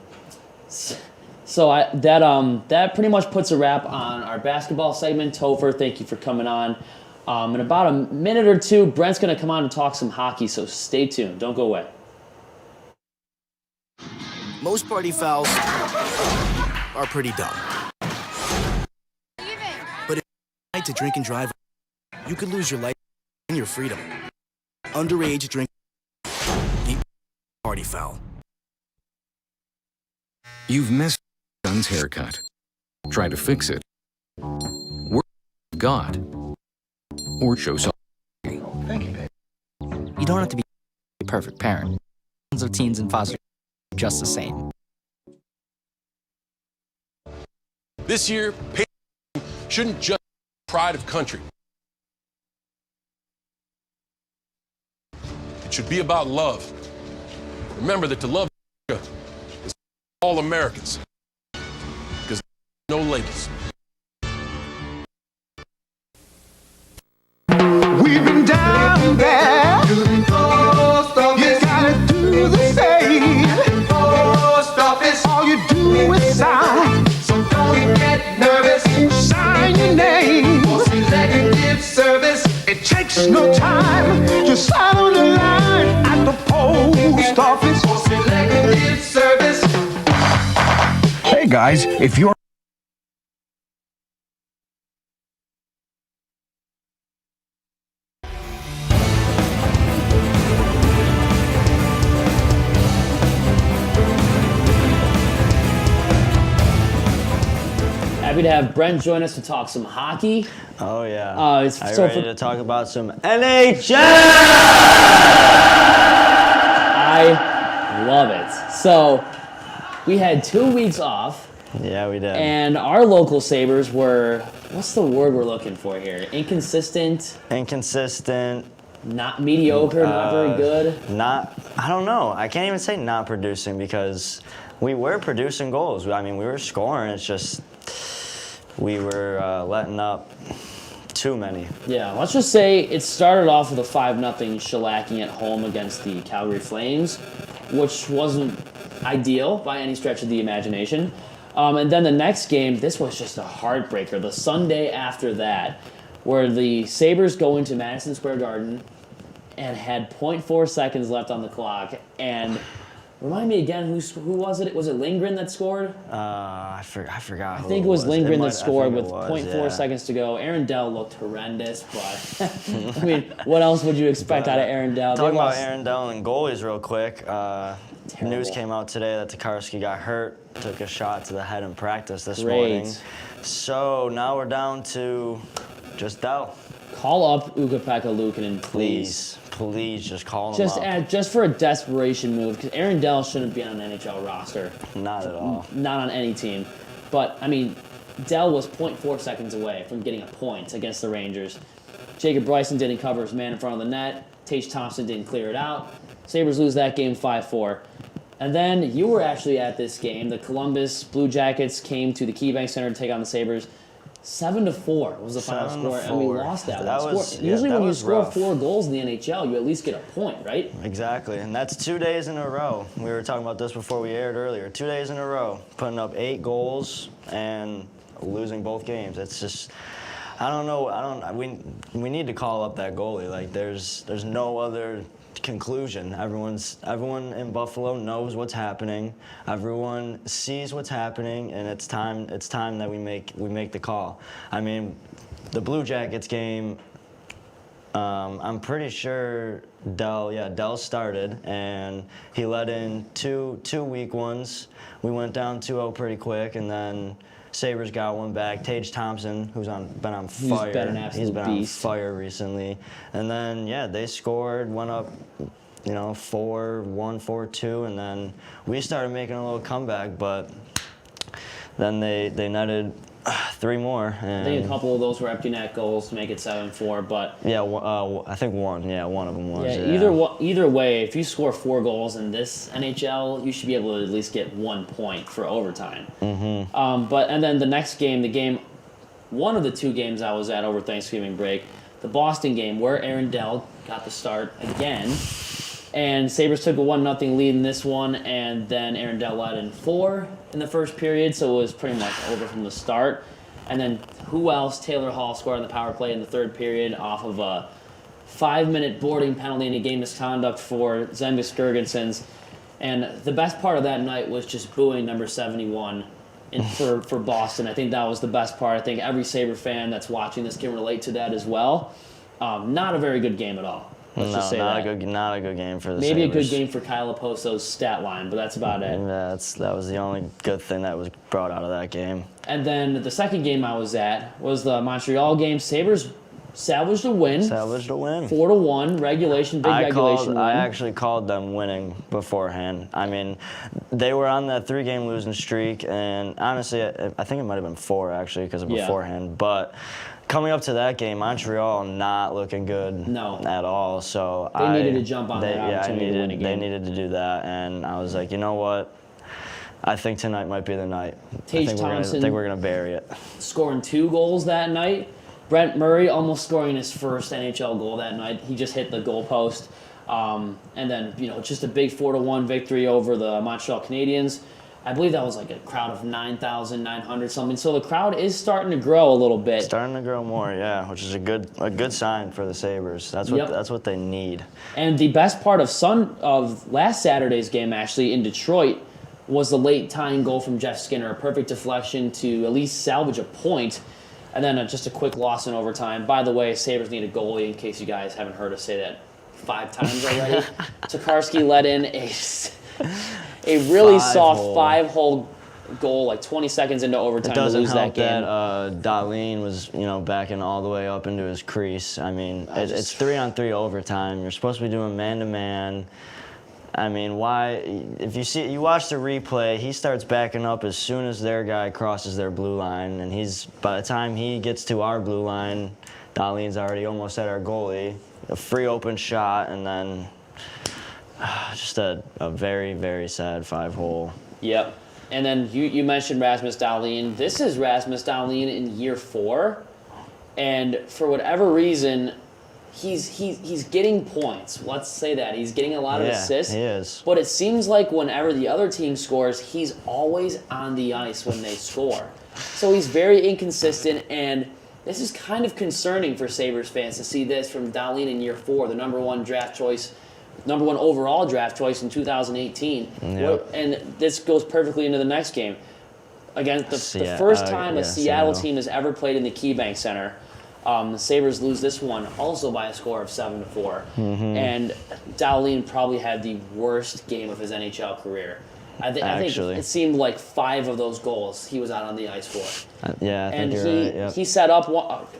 S1: that pretty much puts a wrap on our basketball segment. Topher, thank you for coming on. In about a minute or two, Brent's going to come on and talk some hockey, so stay tuned. Don't go away.
S10: Most party fouls are pretty dumb. But if you like to drink and drive, you could lose your life and your freedom. Underage drink, the party foul.
S8: You've missed son's haircut. Try to fix it. Work with God. Or show some.
S10: Thank you, babe.
S11: You don't have to be a perfect parent. Tons of teens in foster care just the same.
S12: This year, Patriots shouldn't just be pride of country. It should be about love. Remember that to love America is all Americans. Because no labels.
S7: We've been down there. You gotta do the same. Post office. All you do is sign. So don't get nervous. Sign your name. For selective service. It takes no time. Just sign on the line at the post office. For selective service.
S8: Hey guys, if you're
S1: Happy to have Brent join us to talk some hockey.
S9: Oh yeah.
S1: Are you
S9: ready to talk about some NHL?
S1: I love it. So we had 2 weeks off.
S9: Yeah, we did.
S1: And our local Sabres were, what's the word we're looking for here? Inconsistent. Not mediocre, not very good.
S9: I don't know. I can't even say not producing because we were producing goals. I mean, we were scoring. It's just we were letting up too many.
S1: Yeah, let's just say it started off with a 5-0 shellacking at home against the Calgary Flames, which wasn't ideal by any stretch of the imagination. And then the next game, this was just a heartbreaker. The Sunday after that, where the Sabres go into Madison Square Garden and had 0.4 seconds left on the clock. And remind me again, who was it? Was it Lindgren that scored?
S9: I forgot.
S1: I think it was Lindgren that scored with 0.4 seconds to go. Aaron Dell looked horrendous, but I mean, what else would you expect out of Aaron Dell?
S9: Talking about Aaron Dell and goalies real quick. News came out today that Tokarski got hurt, took a shot to the head in practice this morning. So now we're down to just Dell.
S1: Call up Ukapeka Luukkonen, please.
S9: Please, just call him up.
S1: Just for a desperation move, because Aaron Dell shouldn't be on an NHL roster.
S9: Not at all.
S1: Not on any team. But, I mean, Dell was 0.4 seconds away from getting a point against the Rangers. Jacob Bryson didn't cover his man in front of the net. Tage Thompson didn't clear it out. Sabres lose that game 5-4. And then you were actually at this game. The Columbus Blue Jackets came to the KeyBank Center to take on the Sabres. 7-4 was the final score, and we lost that one. Usually when you score 4 goals in the NHL, you at least get a point, right?
S9: Exactly, and that's 2 days in a row. We were talking about this before we aired earlier. 2 days in a row, putting up 8 goals and losing both games. It's just, I don't know. We need to call up that goalie. Like there's no other conclusion. Everyone in Buffalo knows what's happening. Everyone sees what's happening, and it's time that we make the call. I mean, the Blue Jackets game, I'm pretty sure Dell started, and he let in two weak ones. We went down 2-0 pretty quick, and then Sabres got one back. Tage Thompson, who's been on fire.
S1: He's been an absolute beast.
S9: On fire recently. And then, they scored, went up, 4-1, 4-2, and then we started making a little comeback, but then they netted 3 more. And
S1: I think a couple of those were empty net goals to make it 7-4, but
S9: I think one. Yeah, one of them was.
S1: Either way, if you score 4 goals in this NHL, you should be able to at least get 1 point for overtime.
S9: Mm-hmm.
S1: And then the next game, one of the 2 games I was at over Thanksgiving break, the Boston game where Aaron Dell got the start again, and Sabres took a 1-0 lead in this one, and then Aaron Dell led in 4 in the first period, so it was pretty much over from the start. And then who else? Taylor Hall scored on the power play in the third period off of a 5-minute boarding penalty and a game misconduct for Zemgus Girgensons. And the best part of that night was just booing number 71 for Boston. I think that was the best part. I think every Sabre fan that's watching this can relate to that as well. Not a very good game at all. Let's just say
S9: not a good game for the
S1: Maybe
S9: Sabres.
S1: a good game for Kyle Oposto's stat line, but that's about it.
S9: Yeah, that was the only good thing that was brought out of that game.
S1: And then the second game I was at was the Montreal game. Sabres salvaged a win. 4-1, regulation, regulation win.
S9: I actually called them winning beforehand. I mean, they were on that 3-game losing streak, and honestly, I think it might have been 4 actually because of beforehand. But coming up to that game, Montreal not looking good at all. So
S1: they needed to jump on that opportunity to win again.
S9: They needed to do that, and I was like, you know what? I think tonight might be the night. I think we're gonna bury it.
S1: Scoring 2 goals that night. Brent Murray almost scoring his first NHL goal that night. He just hit the goalpost. And then, just a big 4-1 victory over the Montreal Canadiens. I believe that was like a crowd of 9,900 something. So the crowd is starting to grow a little bit.
S9: Starting to grow more, yeah, which is a good sign for the Sabres. That's what they need.
S1: And the best part of last Saturday's game actually in Detroit was the late tying goal from Jeff Skinner, a perfect deflection to at least salvage a point. And then just a quick loss in overtime. By the way, Sabres need a goalie, in case you guys haven't heard us say that 5 times already. Tokarski let in a really soft 5-hole goal, like 20 seconds into overtime to lose that game.
S9: It doesn't help that Dahlin was, backing all the way up into his crease. I mean, it's 3-on-3 overtime. You're supposed to be doing man-to-man. I mean, why? If you watch the replay, he starts backing up as soon as their guy crosses their blue line, and by the time he gets to our blue line, Dahlin's already almost at our goalie. A free open shot, and then just a very, very sad 5-hole.
S1: Yep. And then you mentioned Rasmus Dahlin. This is Rasmus Dahlin in year 4, and for whatever reason, he's getting points. Let's say that. He's getting a lot of assists.
S9: He is.
S1: But it seems like whenever the other team scores, he's always on the ice when they score. So he's very inconsistent, and this is kind of concerning for Sabres fans to see this from Dahlin in year 4, the number 1 overall draft choice in 2018.
S9: Yep.
S1: And this goes perfectly into the next game. Again, the first time a Seattle team has ever played in the KeyBank Center. The Sabres lose this one also by a score of 7-4.
S9: Mm-hmm.
S1: And Dahlin probably had the worst game of his NHL career. I think it seemed like 5 of those goals he was out on the ice for.
S9: I think you're right. Yep.
S1: He set up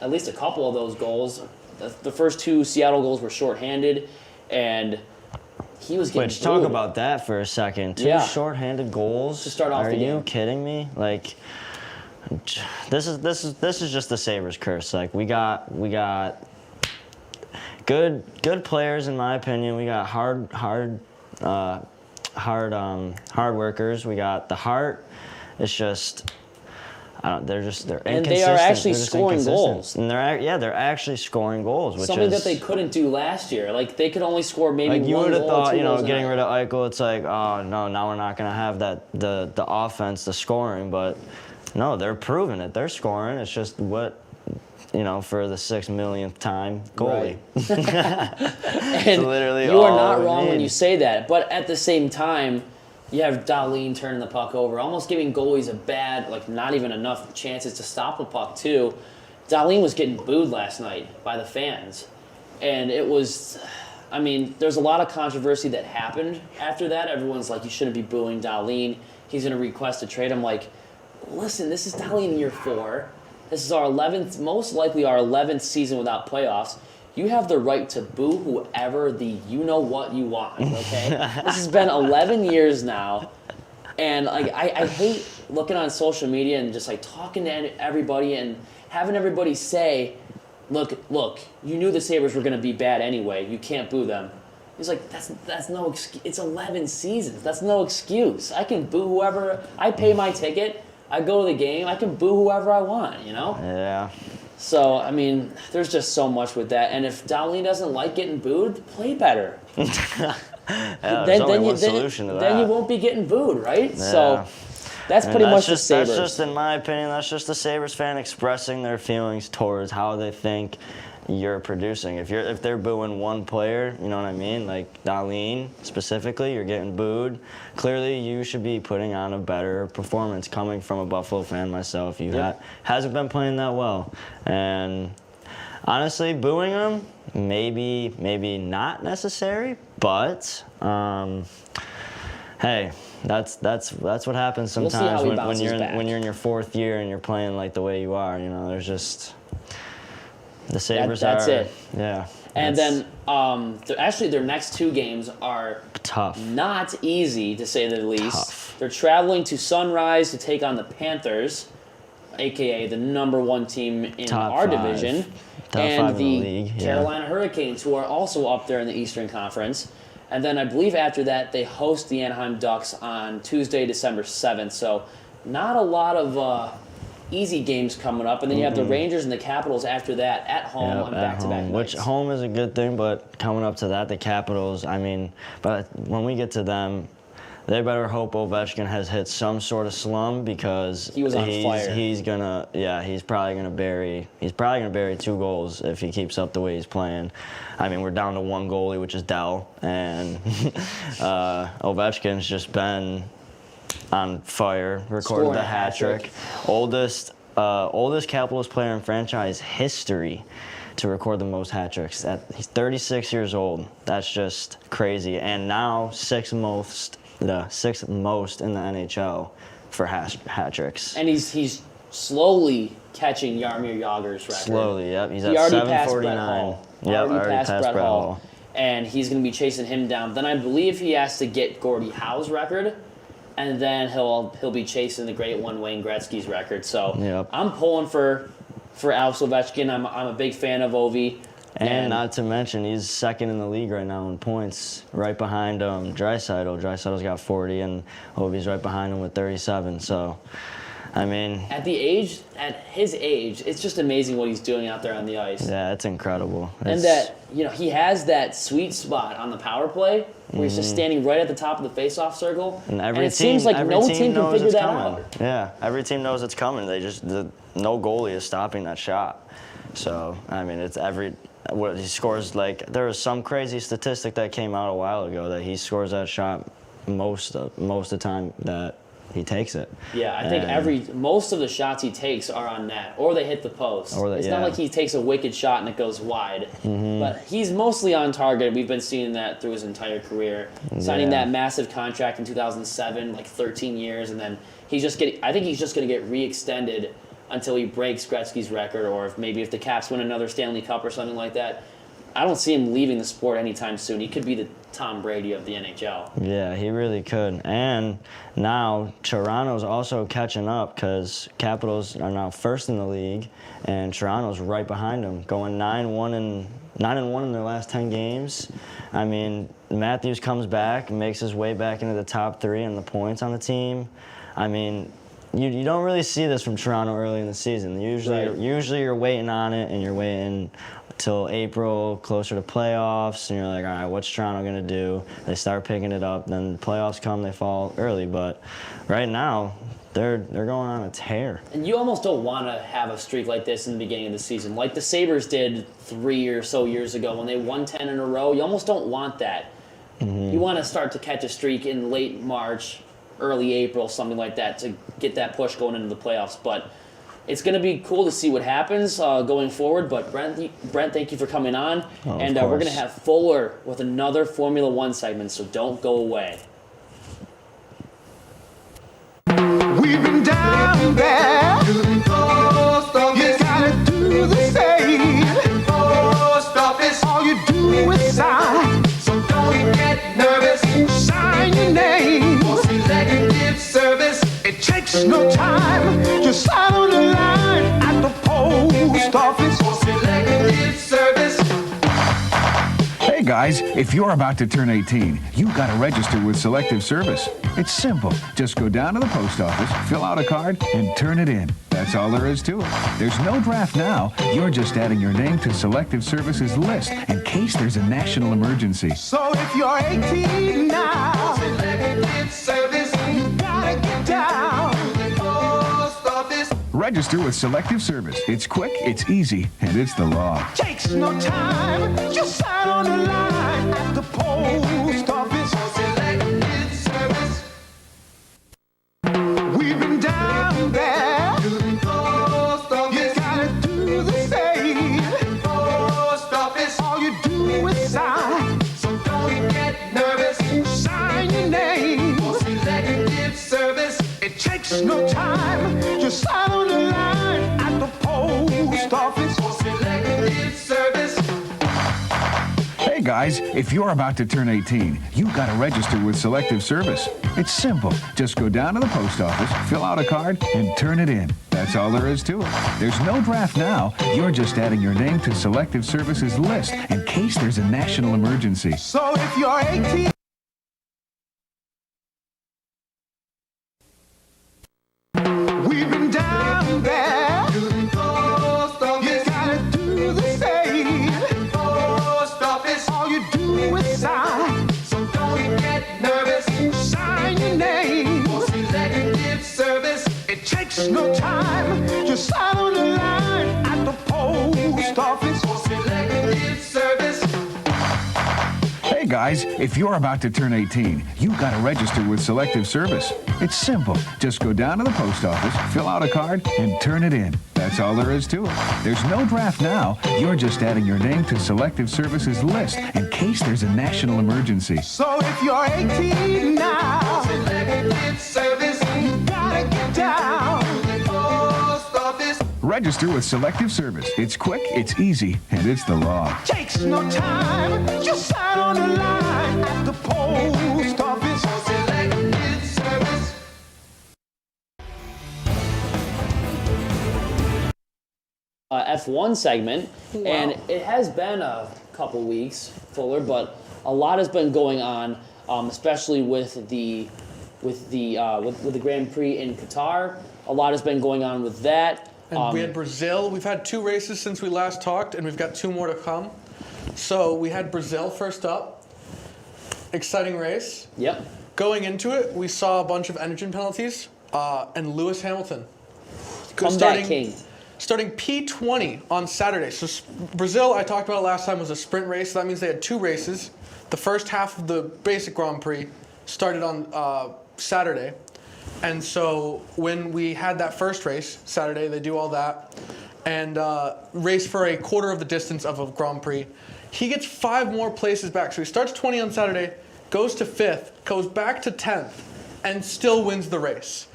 S1: at least a couple of those goals the first 2 Seattle goals were shorthanded, and he was getting
S9: Which, talk about that for a second. 2 shorthanded goals
S1: to start off the game.
S9: Are you kidding me? Like, this is just the Sabres curse. Like, we got good players in my opinion. We got hard workers. We got the heart. It's just they're inconsistent.
S1: And they are actually scoring goals.
S9: And they're actually scoring goals, which
S1: something
S9: is
S1: that they couldn't do last year. Like, they could only score maybe
S9: like,
S1: one
S9: you would have
S1: goal,
S9: thought,
S1: 2 goals
S9: getting rid of Eichel, it's like, oh no, now we're not gonna have the offense, the scoring, but no, they're proving it. They're scoring. It's just for the 6 millionth time, goalie.
S1: Right. And
S9: literally
S1: you are
S9: all
S1: not
S9: we
S1: wrong when
S9: need.
S1: you say that, but at the same time, you have Dahlin turning the puck over, almost giving goalies a bad, not even enough chances to stop the puck too. Dahlin was getting booed last night by the fans, and it was, there's a lot of controversy that happened after that. Everyone's like, you shouldn't be booing Dahlin. He's going to request a trade. I'm like, listen, this is Dahlin year 4. This is most likely our 11th season without playoffs. You have the right to boo whoever you-know-what you want, okay? This has been 11 years now, and I hate looking on social media and just talking to everybody and having everybody say, look, you knew the Sabres were going to be bad anyway. You can't boo them. He's like, that's no excuse. It's 11 seasons. That's no excuse. I can boo whoever. I pay my ticket. I go to the game. I can boo whoever I want,
S9: Yeah.
S1: So, there's just so much with that. And if Dahlin doesn't like getting booed, play better.
S9: There's only one solution to that.
S1: Then you won't be getting booed, right?
S9: Yeah.
S1: So, that's pretty much the Sabres.
S9: That's just, in my opinion, that's just the Sabres fan expressing their feelings towards how they think you're producing. If they're booing one player, you know what I mean? Like Dahlin specifically, you're getting booed. Clearly, you should be putting on a better performance. Coming from a Buffalo fan myself, hasn't been playing that well. And honestly, booing him, maybe not necessary, but hey, that's what happens sometimes when you're in your 4th year and you're playing like the way you are. There's just the Sabres
S1: that's
S9: are.
S1: it.
S9: Yeah.
S1: And then their next 2 games are
S9: tough.
S1: Not easy, to say the least.
S9: Tough.
S1: They're traveling to Sunrise to take on the Panthers, a.k.a. the number 1 team in
S9: Top
S1: our
S9: 5.
S1: division.
S9: Top
S1: and
S9: 5 in the league.
S1: Carolina Hurricanes, who are also up there in the Eastern Conference. And then I believe after that, they host the Anaheim Ducks on Tuesday, December 7th. So not a lot of easy games coming up. And then you have the Rangers and the Capitals after that at home on back-to-back nights.
S9: Which home is a good thing, but coming up to that, the Capitals, but when we get to them, they better hope Ovechkin has hit some sort of slum, because
S1: he was on fire.
S9: He's probably gonna bury 2 goals if he keeps up the way he's playing. We're down to 1 goalie, which is Dell, and Ovechkin's just been on fire, recorded the hat trick. Oldest Capitals player in franchise history to record the most hat tricks. He's 36 years old. That's just crazy. And now the 6th most in the NHL for hat tricks.
S1: And he's slowly catching Jaromir Jagr's record.
S9: Slowly, yep. He's
S1: he
S9: at
S1: already passed
S9: 749.
S1: Already passed Brett Hall. And he's going to be chasing him down. Then I believe he has to get Gordie Howe's record, and then he'll be chasing the great one, Wayne Gretzky's record. So I'm pulling for Alex Ovechkin. I'm a big fan of Ovi.
S9: And not to mention, he's 2nd in the league right now in points, right behind Draisaitl. Draisaitl's got 40, and Ovi's right behind him with 37. So,
S1: at his age, it's just amazing what he's doing out there on the ice.
S9: Yeah, it's incredible.
S1: And that, he has that sweet spot on the power play where he's just standing right at the top of the face-off circle.
S9: And
S1: it seems like no team can figure that out.
S9: Yeah, every team knows it's coming. No goalie is stopping that shot. So, it's what he scores, there was some crazy statistic that came out a while ago that he scores that shot most of the time that he takes it.
S1: Yeah, I think most of the shots he takes are on net, or they hit the post. It's not like he takes a wicked shot and it goes wide. But he's mostly on target. We've been seeing that through his entire career. Signing that massive contract in 2007, 13 years, and then I think he's just going to get re-extended until he breaks Gretzky's record, or if the Caps win another Stanley Cup or something like that. I don't see him leaving the sport anytime soon. He could be the Tom Brady of the NHL.
S9: Yeah, he really could. And now Toronto's also catching up because Capitals are now first in the league, and Toronto's right behind them, going 9-1 in their last 10 games. I mean, Matthews comes back, makes his way back into the top 3 in the points on the team. I mean, you don't really see this from Toronto early in the season. Usually you're waiting on it, and you're waiting till April, closer to playoffs, and you're like, all right, what's Toronto going to do? They start picking it up, then the playoffs come, they fall early. But right now, they're going on a tear.
S1: And you almost don't want to have a streak like this in the beginning of the season. Like the Sabres did 3 or so years ago when they won 10 in a row. You almost don't want that. You want to start to catch a streak in late March, early April, something like that, to get that push going into the playoffs. But it's going to be cool to see what happens going forward. But Brent, thank you for coming on. And we're going to have Fuller with another Formula One segment, so don't go away.
S7: We've been down there to the post office. You gotta do the same. Post office. All you do is sign. So don't get nervous. Sign your name for selective service. It takes no time. Just sign on the line at the post office for selective service.
S8: Hey guys, if you're about to turn 18, you've got to register with Selective Service. It's simple. Just go down to the post office, fill out a card, and turn it in. That's all there is to it. There's no draft now. You're just adding your name to Selective Service's list in case there's a national emergency.
S7: So if you're 18 now, Selective Service, you gotta get down to the post office.
S8: Register with Selective Service. It's quick, it's easy, and it's the law.
S7: Takes no time. Just sign on the line at the post office for selective service. We've been down there to the post office. You gotta do the same. Post office. All you do is sign. So don't get nervous. Sign your name for selective service. It takes no time. Just sign on the line at the post office for selective service.
S8: Hey guys, if you're about to turn 18, you've got to register with Selective Service. It's simple. Just go down to the post office, fill out a card, and turn it in. That's all there is to it. There's no draft now. You're just adding your name to Selective Service's list in case there's a national emergency.
S7: So if you're 18... We've been down there to the post office. You gotta do the same. Post office. All you do is sign. So don't get nervous. Sign your name for selective service. It takes no time. Just sign on the line at the post office for selective service.
S8: Hey guys, if you're about to turn 18, you've got to register with Selective Service. It's simple. Just go down to the post office, fill out a card, and turn it in. That's all there is to it. There's no draft now. You're just adding your name to Selective Service's list in case there's a national emergency.
S7: So if you're 18 now, selective service, you gotta get down to the post office.
S8: Register with Selective Service. It's quick, it's easy, and it's the law.
S7: Takes no time. Just sign on the line at the post office for selective service.
S1: F1 segment, and it has been a couple weeks, Fuller, but a lot has been going on, especially with the Grand Prix in Qatar. A lot has been going on with that.
S13: And we had Brazil. We've had 2 races since we last talked, and we've got 2 more to come. So we had Brazil first up. Exciting race.
S1: Yep.
S13: Going into it, we saw a bunch of engine penalties, and Lewis Hamilton.
S1: Comeback king.
S13: Starting P20 on Saturday. So Brazil, I talked about it last time, was a sprint race. So that means they had 2 races. The first half of the basic Grand Prix started on Saturday. And so when we had that first race, Saturday, they do all that, and race for a quarter of the distance of a Grand Prix. He gets 5 more places back. So he starts 20 on Saturday, goes to 5th, goes back to 10th, and still wins the race.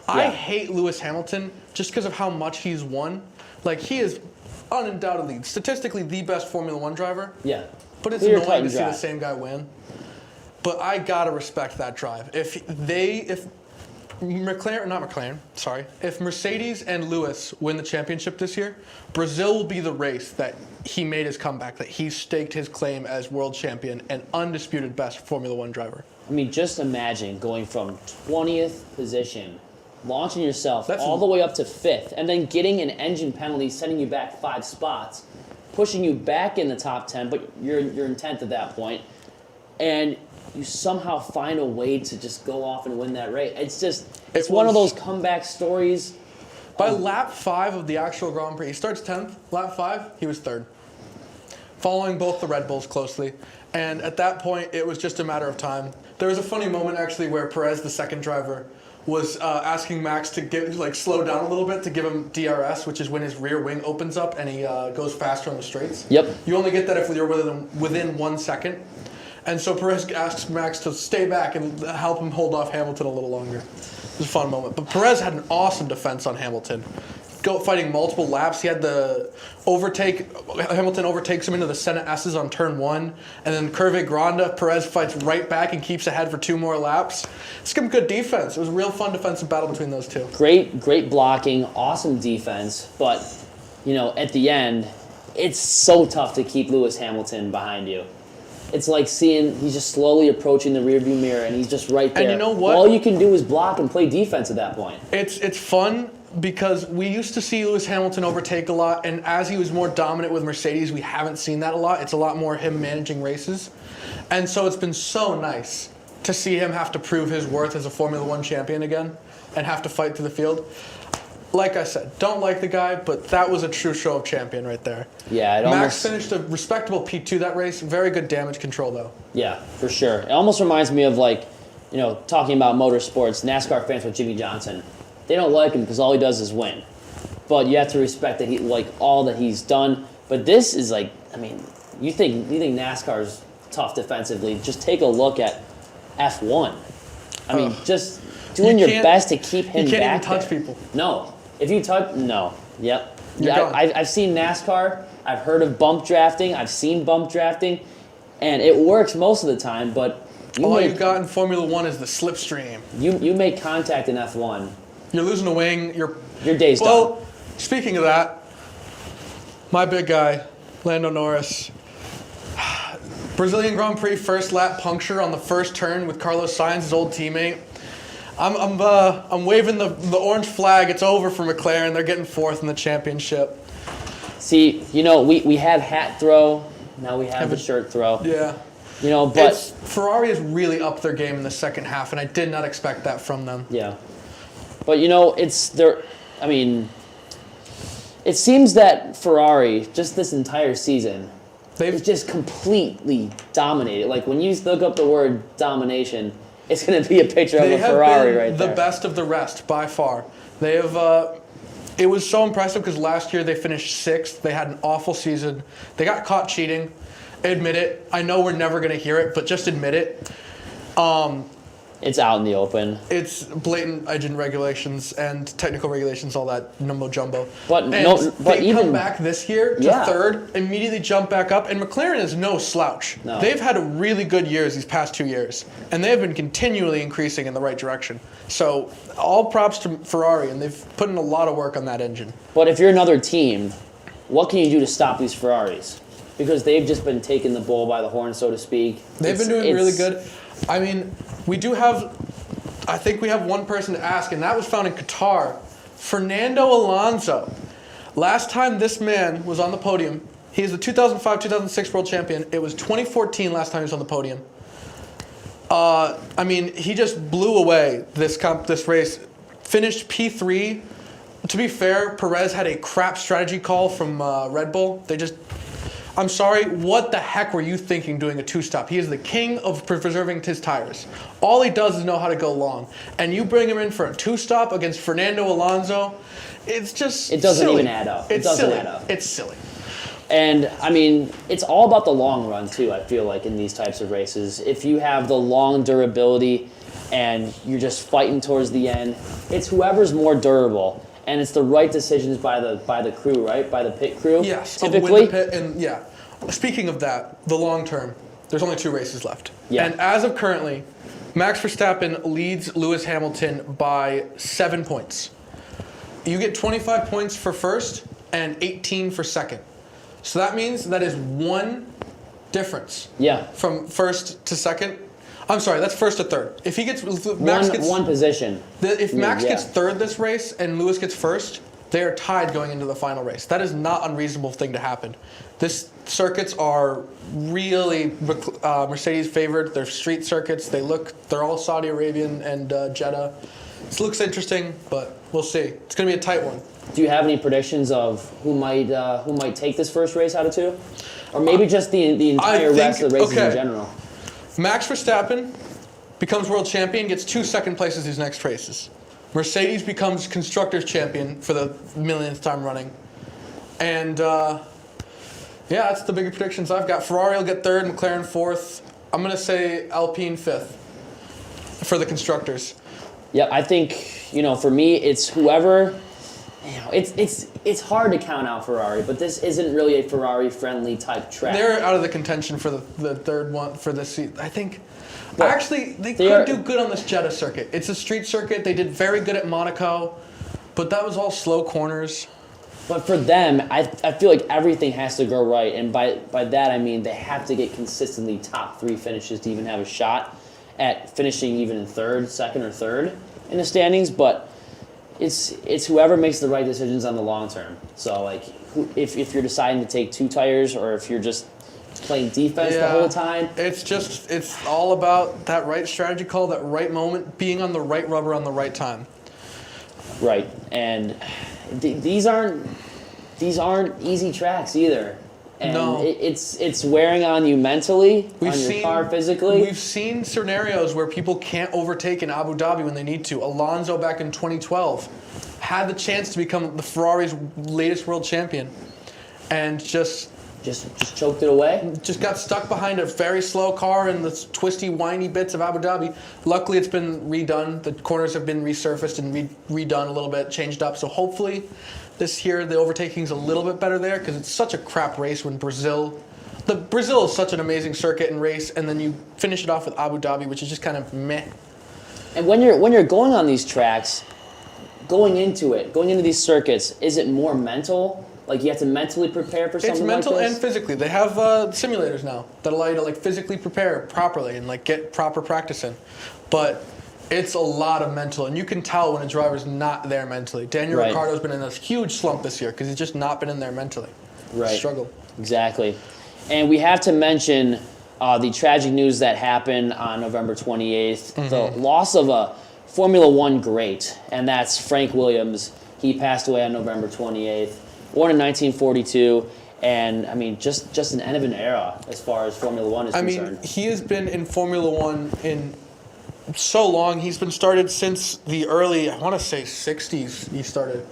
S13: Yeah. I hate Lewis Hamilton just because of how much he's won. Like, he is undoubtedly, statistically, the best Formula One driver.
S1: Yeah.
S13: But it's
S1: Clear cut
S13: annoying
S1: and
S13: to see the
S1: dry.
S13: same guy win. But I gotta respect that drive. If Mercedes and Lewis win the championship this year, Brazil will be the race that he made his comeback, that he staked his claim as world champion and undisputed best Formula One driver.
S1: I mean, just imagine going from 20th position, launching yourself
S13: That's
S1: all the way up to 5th, and then getting an engine penalty, sending you back 5 spots, pushing you back in the top 10, but you're in 10th at that point, and you somehow find a way to just go off and win that race. It's one of those comeback stories.
S13: By lap 5 of the actual Grand Prix, he starts 10th. Lap 5, he was 3rd. Following both the Red Bulls closely. And at that point, it was just a matter of time. There was a funny moment, actually, where Perez, the second driver, was asking Max to slow down a little bit to give him DRS, which is when his rear wing opens up and he goes faster on the straights.
S1: Yep.
S13: You only get that if you're within 1 second. And so Perez asks Max to stay back and help him hold off Hamilton a little longer. It was a fun moment. But Perez had an awesome defense on Hamilton. Fighting multiple laps. He had the overtake. Hamilton overtakes him into the Senna S's on turn 1. And then Curve Grande, Perez fights right back and keeps ahead for 2 more laps. It's some good defense. It was a real fun defensive battle between those two.
S1: Great blocking, awesome defense. But, at the end, it's so tough to keep Lewis Hamilton behind you. It's like seeing he's just slowly approaching the rearview mirror, and he's just right there.
S13: And you know what?
S1: All you can do is block and play defense at that point.
S13: It's fun because we used to see Lewis Hamilton overtake a lot, and as he was more dominant with Mercedes, we haven't seen that a lot. It's a lot more him managing races. And so it's been so nice to see him have to prove his worth as a Formula One champion again and have to fight through the field. Like I said, don't like the guy, but that was a true show of champion right there.
S1: Yeah,
S13: Max finished a respectable P2 that race. Very good damage control, though.
S1: Yeah, for sure. It almost reminds me of talking about motorsports, NASCAR fans with Jimmy Johnson. They don't like him because all he does is win. But you have to respect that all that he's done. But this is you think NASCAR's tough defensively? Just take a look at F1. Just doing your best to keep him back.
S13: You can't even touch people.
S1: No. If you touch, no. Yep.
S13: You're gone.
S1: I've seen NASCAR. I've heard of bump drafting. I've seen bump drafting. And it works most of the time, but
S13: all you've got in Formula One is the slipstream.
S1: You make contact in F1.
S13: You're losing a wing. Your
S1: day's done.
S13: Well, speaking of that, my big guy, Lando Norris. Brazilian Grand Prix first lap puncture on the first turn with Carlos Sainz, his old teammate. I'm waving the orange flag. It's over for McLaren. They're getting 4th in the championship.
S1: See, we had hat throw. Now we have the shirt throw.
S13: Yeah.
S1: But
S13: Ferrari has really upped their game in the second half, and I did not expect that from them.
S1: Yeah. But it seems that Ferrari just this entire season they've just completely dominated. Like when you look up the word domination, it's going to be a picture of a Ferrari right there.
S13: The best of the rest by far. They have. It was so impressive because last year they finished 6th. They had an awful season. They got caught cheating. Admit it. I know we're never going to hear it, but just admit it.
S1: It's out in the open.
S13: It's blatant engine regulations and technical regulations, all that mumbo jumbo.
S1: But
S13: they come back this year to 3rd, immediately jump back up, and McLaren is no slouch.
S1: No.
S13: They've had a really good years these past 2 years, and they have been continually increasing in the right direction. So all props to Ferrari, and they've put in a lot of work on that engine.
S1: But if you're another team, what can you do to stop these Ferraris? Because they've just been taking the bull by the horn, so to speak.
S13: They've been doing really good. I mean, I think we have one person to ask, and that was found in Qatar. Fernando Alonso. Last time this man was on the podium, he is the 2005-2006 world champion. It was 2014 last time he was on the podium. He just blew away this race. Finished P3. To be fair, Perez had a crap strategy call from Red Bull. I'm sorry, what the heck were you thinking doing a 2-stop? He is the king of preserving his tires. All he does is know how to go long. And you bring him in for a 2-stop against Fernando Alonso, it's just
S1: It doesn't
S13: silly.
S1: even add up.
S13: It's
S1: It doesn't
S13: silly.
S1: add up.
S13: It's silly.
S1: And, it's all about the long run, too, I feel like, in these types of races. If you have the long durability and you're just fighting towards the end, it's whoever's more durable. and it's the right decisions by the crew, right? By the pit crew.
S13: Yes,
S1: typically.
S13: the pit, and yeah. Speaking of that, the long term, there's only 2 races left.
S1: Yeah.
S13: And as of currently, Max Verstappen leads Lewis Hamilton by 7 points. You get 25 points for first and 18 for second. So that means that is 1 difference.
S1: Yeah.
S13: From first to second. I'm sorry, that's first to third. If he gets
S1: one position.
S13: If Max gets third this race and Lewis gets first, they are tied going into the final race. That is not an unreasonable thing to happen. This circuits are really Mercedes favored. They're street circuits. They're all Saudi Arabian and Jeddah. This looks interesting, but we'll see. It's going to be a tight one.
S1: Do you have any predictions of who might take this first race out of 2, or maybe just the entire rest of the races in general?
S13: Max Verstappen becomes world champion, gets 2 second places these next races. Mercedes becomes constructors champion for the millionth time running, and yeah, that's the bigger predictions I've got. Ferrari will get 3rd, McLaren 4th. I'm gonna say Alpine 5th for the constructors.
S1: Yeah, I think for me it's whoever. It's hard to count out Ferrari, but this isn't really a Ferrari-friendly type track.
S13: They're out of the contention for the third one for this season. I think. Actually, they could do good on this Jeddah circuit. It's a street circuit. They did very good at Monaco, but that was all slow corners.
S1: But for them, I feel like everything has to go right, and by that I mean they have to get consistently top 3 finishes to even have a shot at finishing even in 3rd, 2nd, or 3rd in the standings. But it's whoever makes the right decisions on the long term. So like, if you're deciding to take 2 tires, or if you're just playing defense the whole time.
S13: It's all about that right strategy call, that right moment, being on the right rubber on the right time.
S1: Right, and these aren't easy tracks either. And
S13: no.
S1: It's wearing on you mentally, on your car physically.
S13: We've seen scenarios where people can't overtake in Abu Dhabi when they need to. Alonso back in 2012 had the chance to become the Ferrari's latest world champion, and just
S1: choked it away.
S13: Just got stuck behind a very slow car in the twisty, windy bits of Abu Dhabi. Luckily, it's been redone. The corners have been resurfaced and redone a little bit, changed up. So hopefully, this year the overtaking's a little bit better there, because it's such a crap race when Brazil is such an amazing circuit and race, and then you finish it off with Abu Dhabi, which is just kind of meh.
S1: And when you're going on these tracks, going into these circuits, is it more mental? Like you have to mentally prepare for something like this?
S13: It's mental and physically. They have simulators now that allow you to physically prepare properly and get proper practice in. But it's a lot of mental, and you can tell when a driver's not there mentally. Daniel Ricciardo's been in a huge slump this year because he's just not been in there mentally.
S1: Right.
S13: Struggle.
S1: Exactly. And we have to mention the tragic news that happened on November 28th, the loss of a Formula One great, and that's Frank Williams. He passed away on November 28th. Born in 1942, and I mean, just an end of an era as far as Formula One is concerned.
S13: I mean, he has been in Formula One in so long. He's been started since the early, I want to say 60s he started.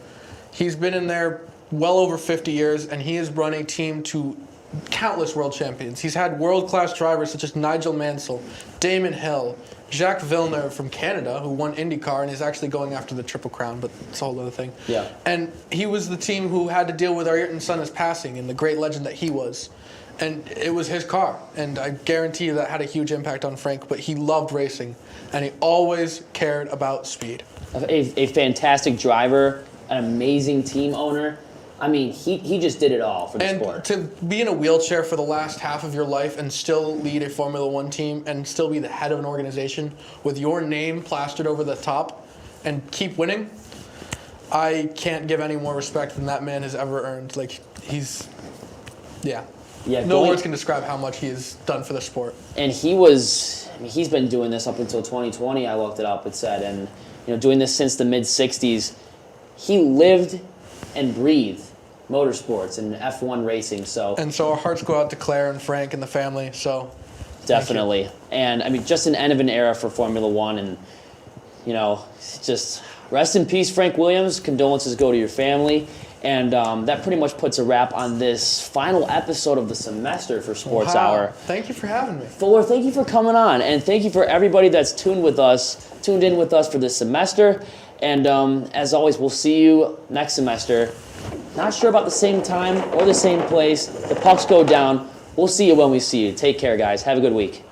S13: He's been in there well over 50 years, and he has run a team to countless world champions. He's had world-class drivers such as Nigel Mansell, Damon Hill, Jacques Villeneuve from Canada, who won IndyCar and is actually going after the Triple Crown, but it's a whole other thing.
S1: Yeah.
S13: And he was the team who had to deal with Ayrton Senna's passing and the great legend that he was. And it was his car. And I guarantee you that had a huge impact on Frank, but he loved racing, and he always cared about speed.
S1: A fantastic driver, an amazing team owner. I mean, he just did it all for the sport.
S13: And to be in a wheelchair for the last half of your life and still lead a Formula One team and still be the head of an organization with your name plastered over the top and keep winning, I can't give any more respect than that man has ever earned. No words can describe how much he has done for the sport.
S1: And he's been doing this up until 2020, I looked it up, it said, and doing this since the mid-'60s. He lived and breathed motorsports and F1 racing. So
S13: our hearts go out to Claire and Frank and the family. So
S1: definitely. And I mean, just an end of an era for Formula One, and just rest in peace, Frank Williams. Condolences go to your family. And that pretty much puts a wrap on this final episode of the semester for Sports Hour.
S13: Thank you for having me.
S1: Fuller, thank you for coming on, and thank you for everybody that's tuned in with us for this semester. And as always, we'll see you next semester. Not sure about the same time or the same place. The pucks go down. We'll see you when we see you. Take care, guys. Have a good week.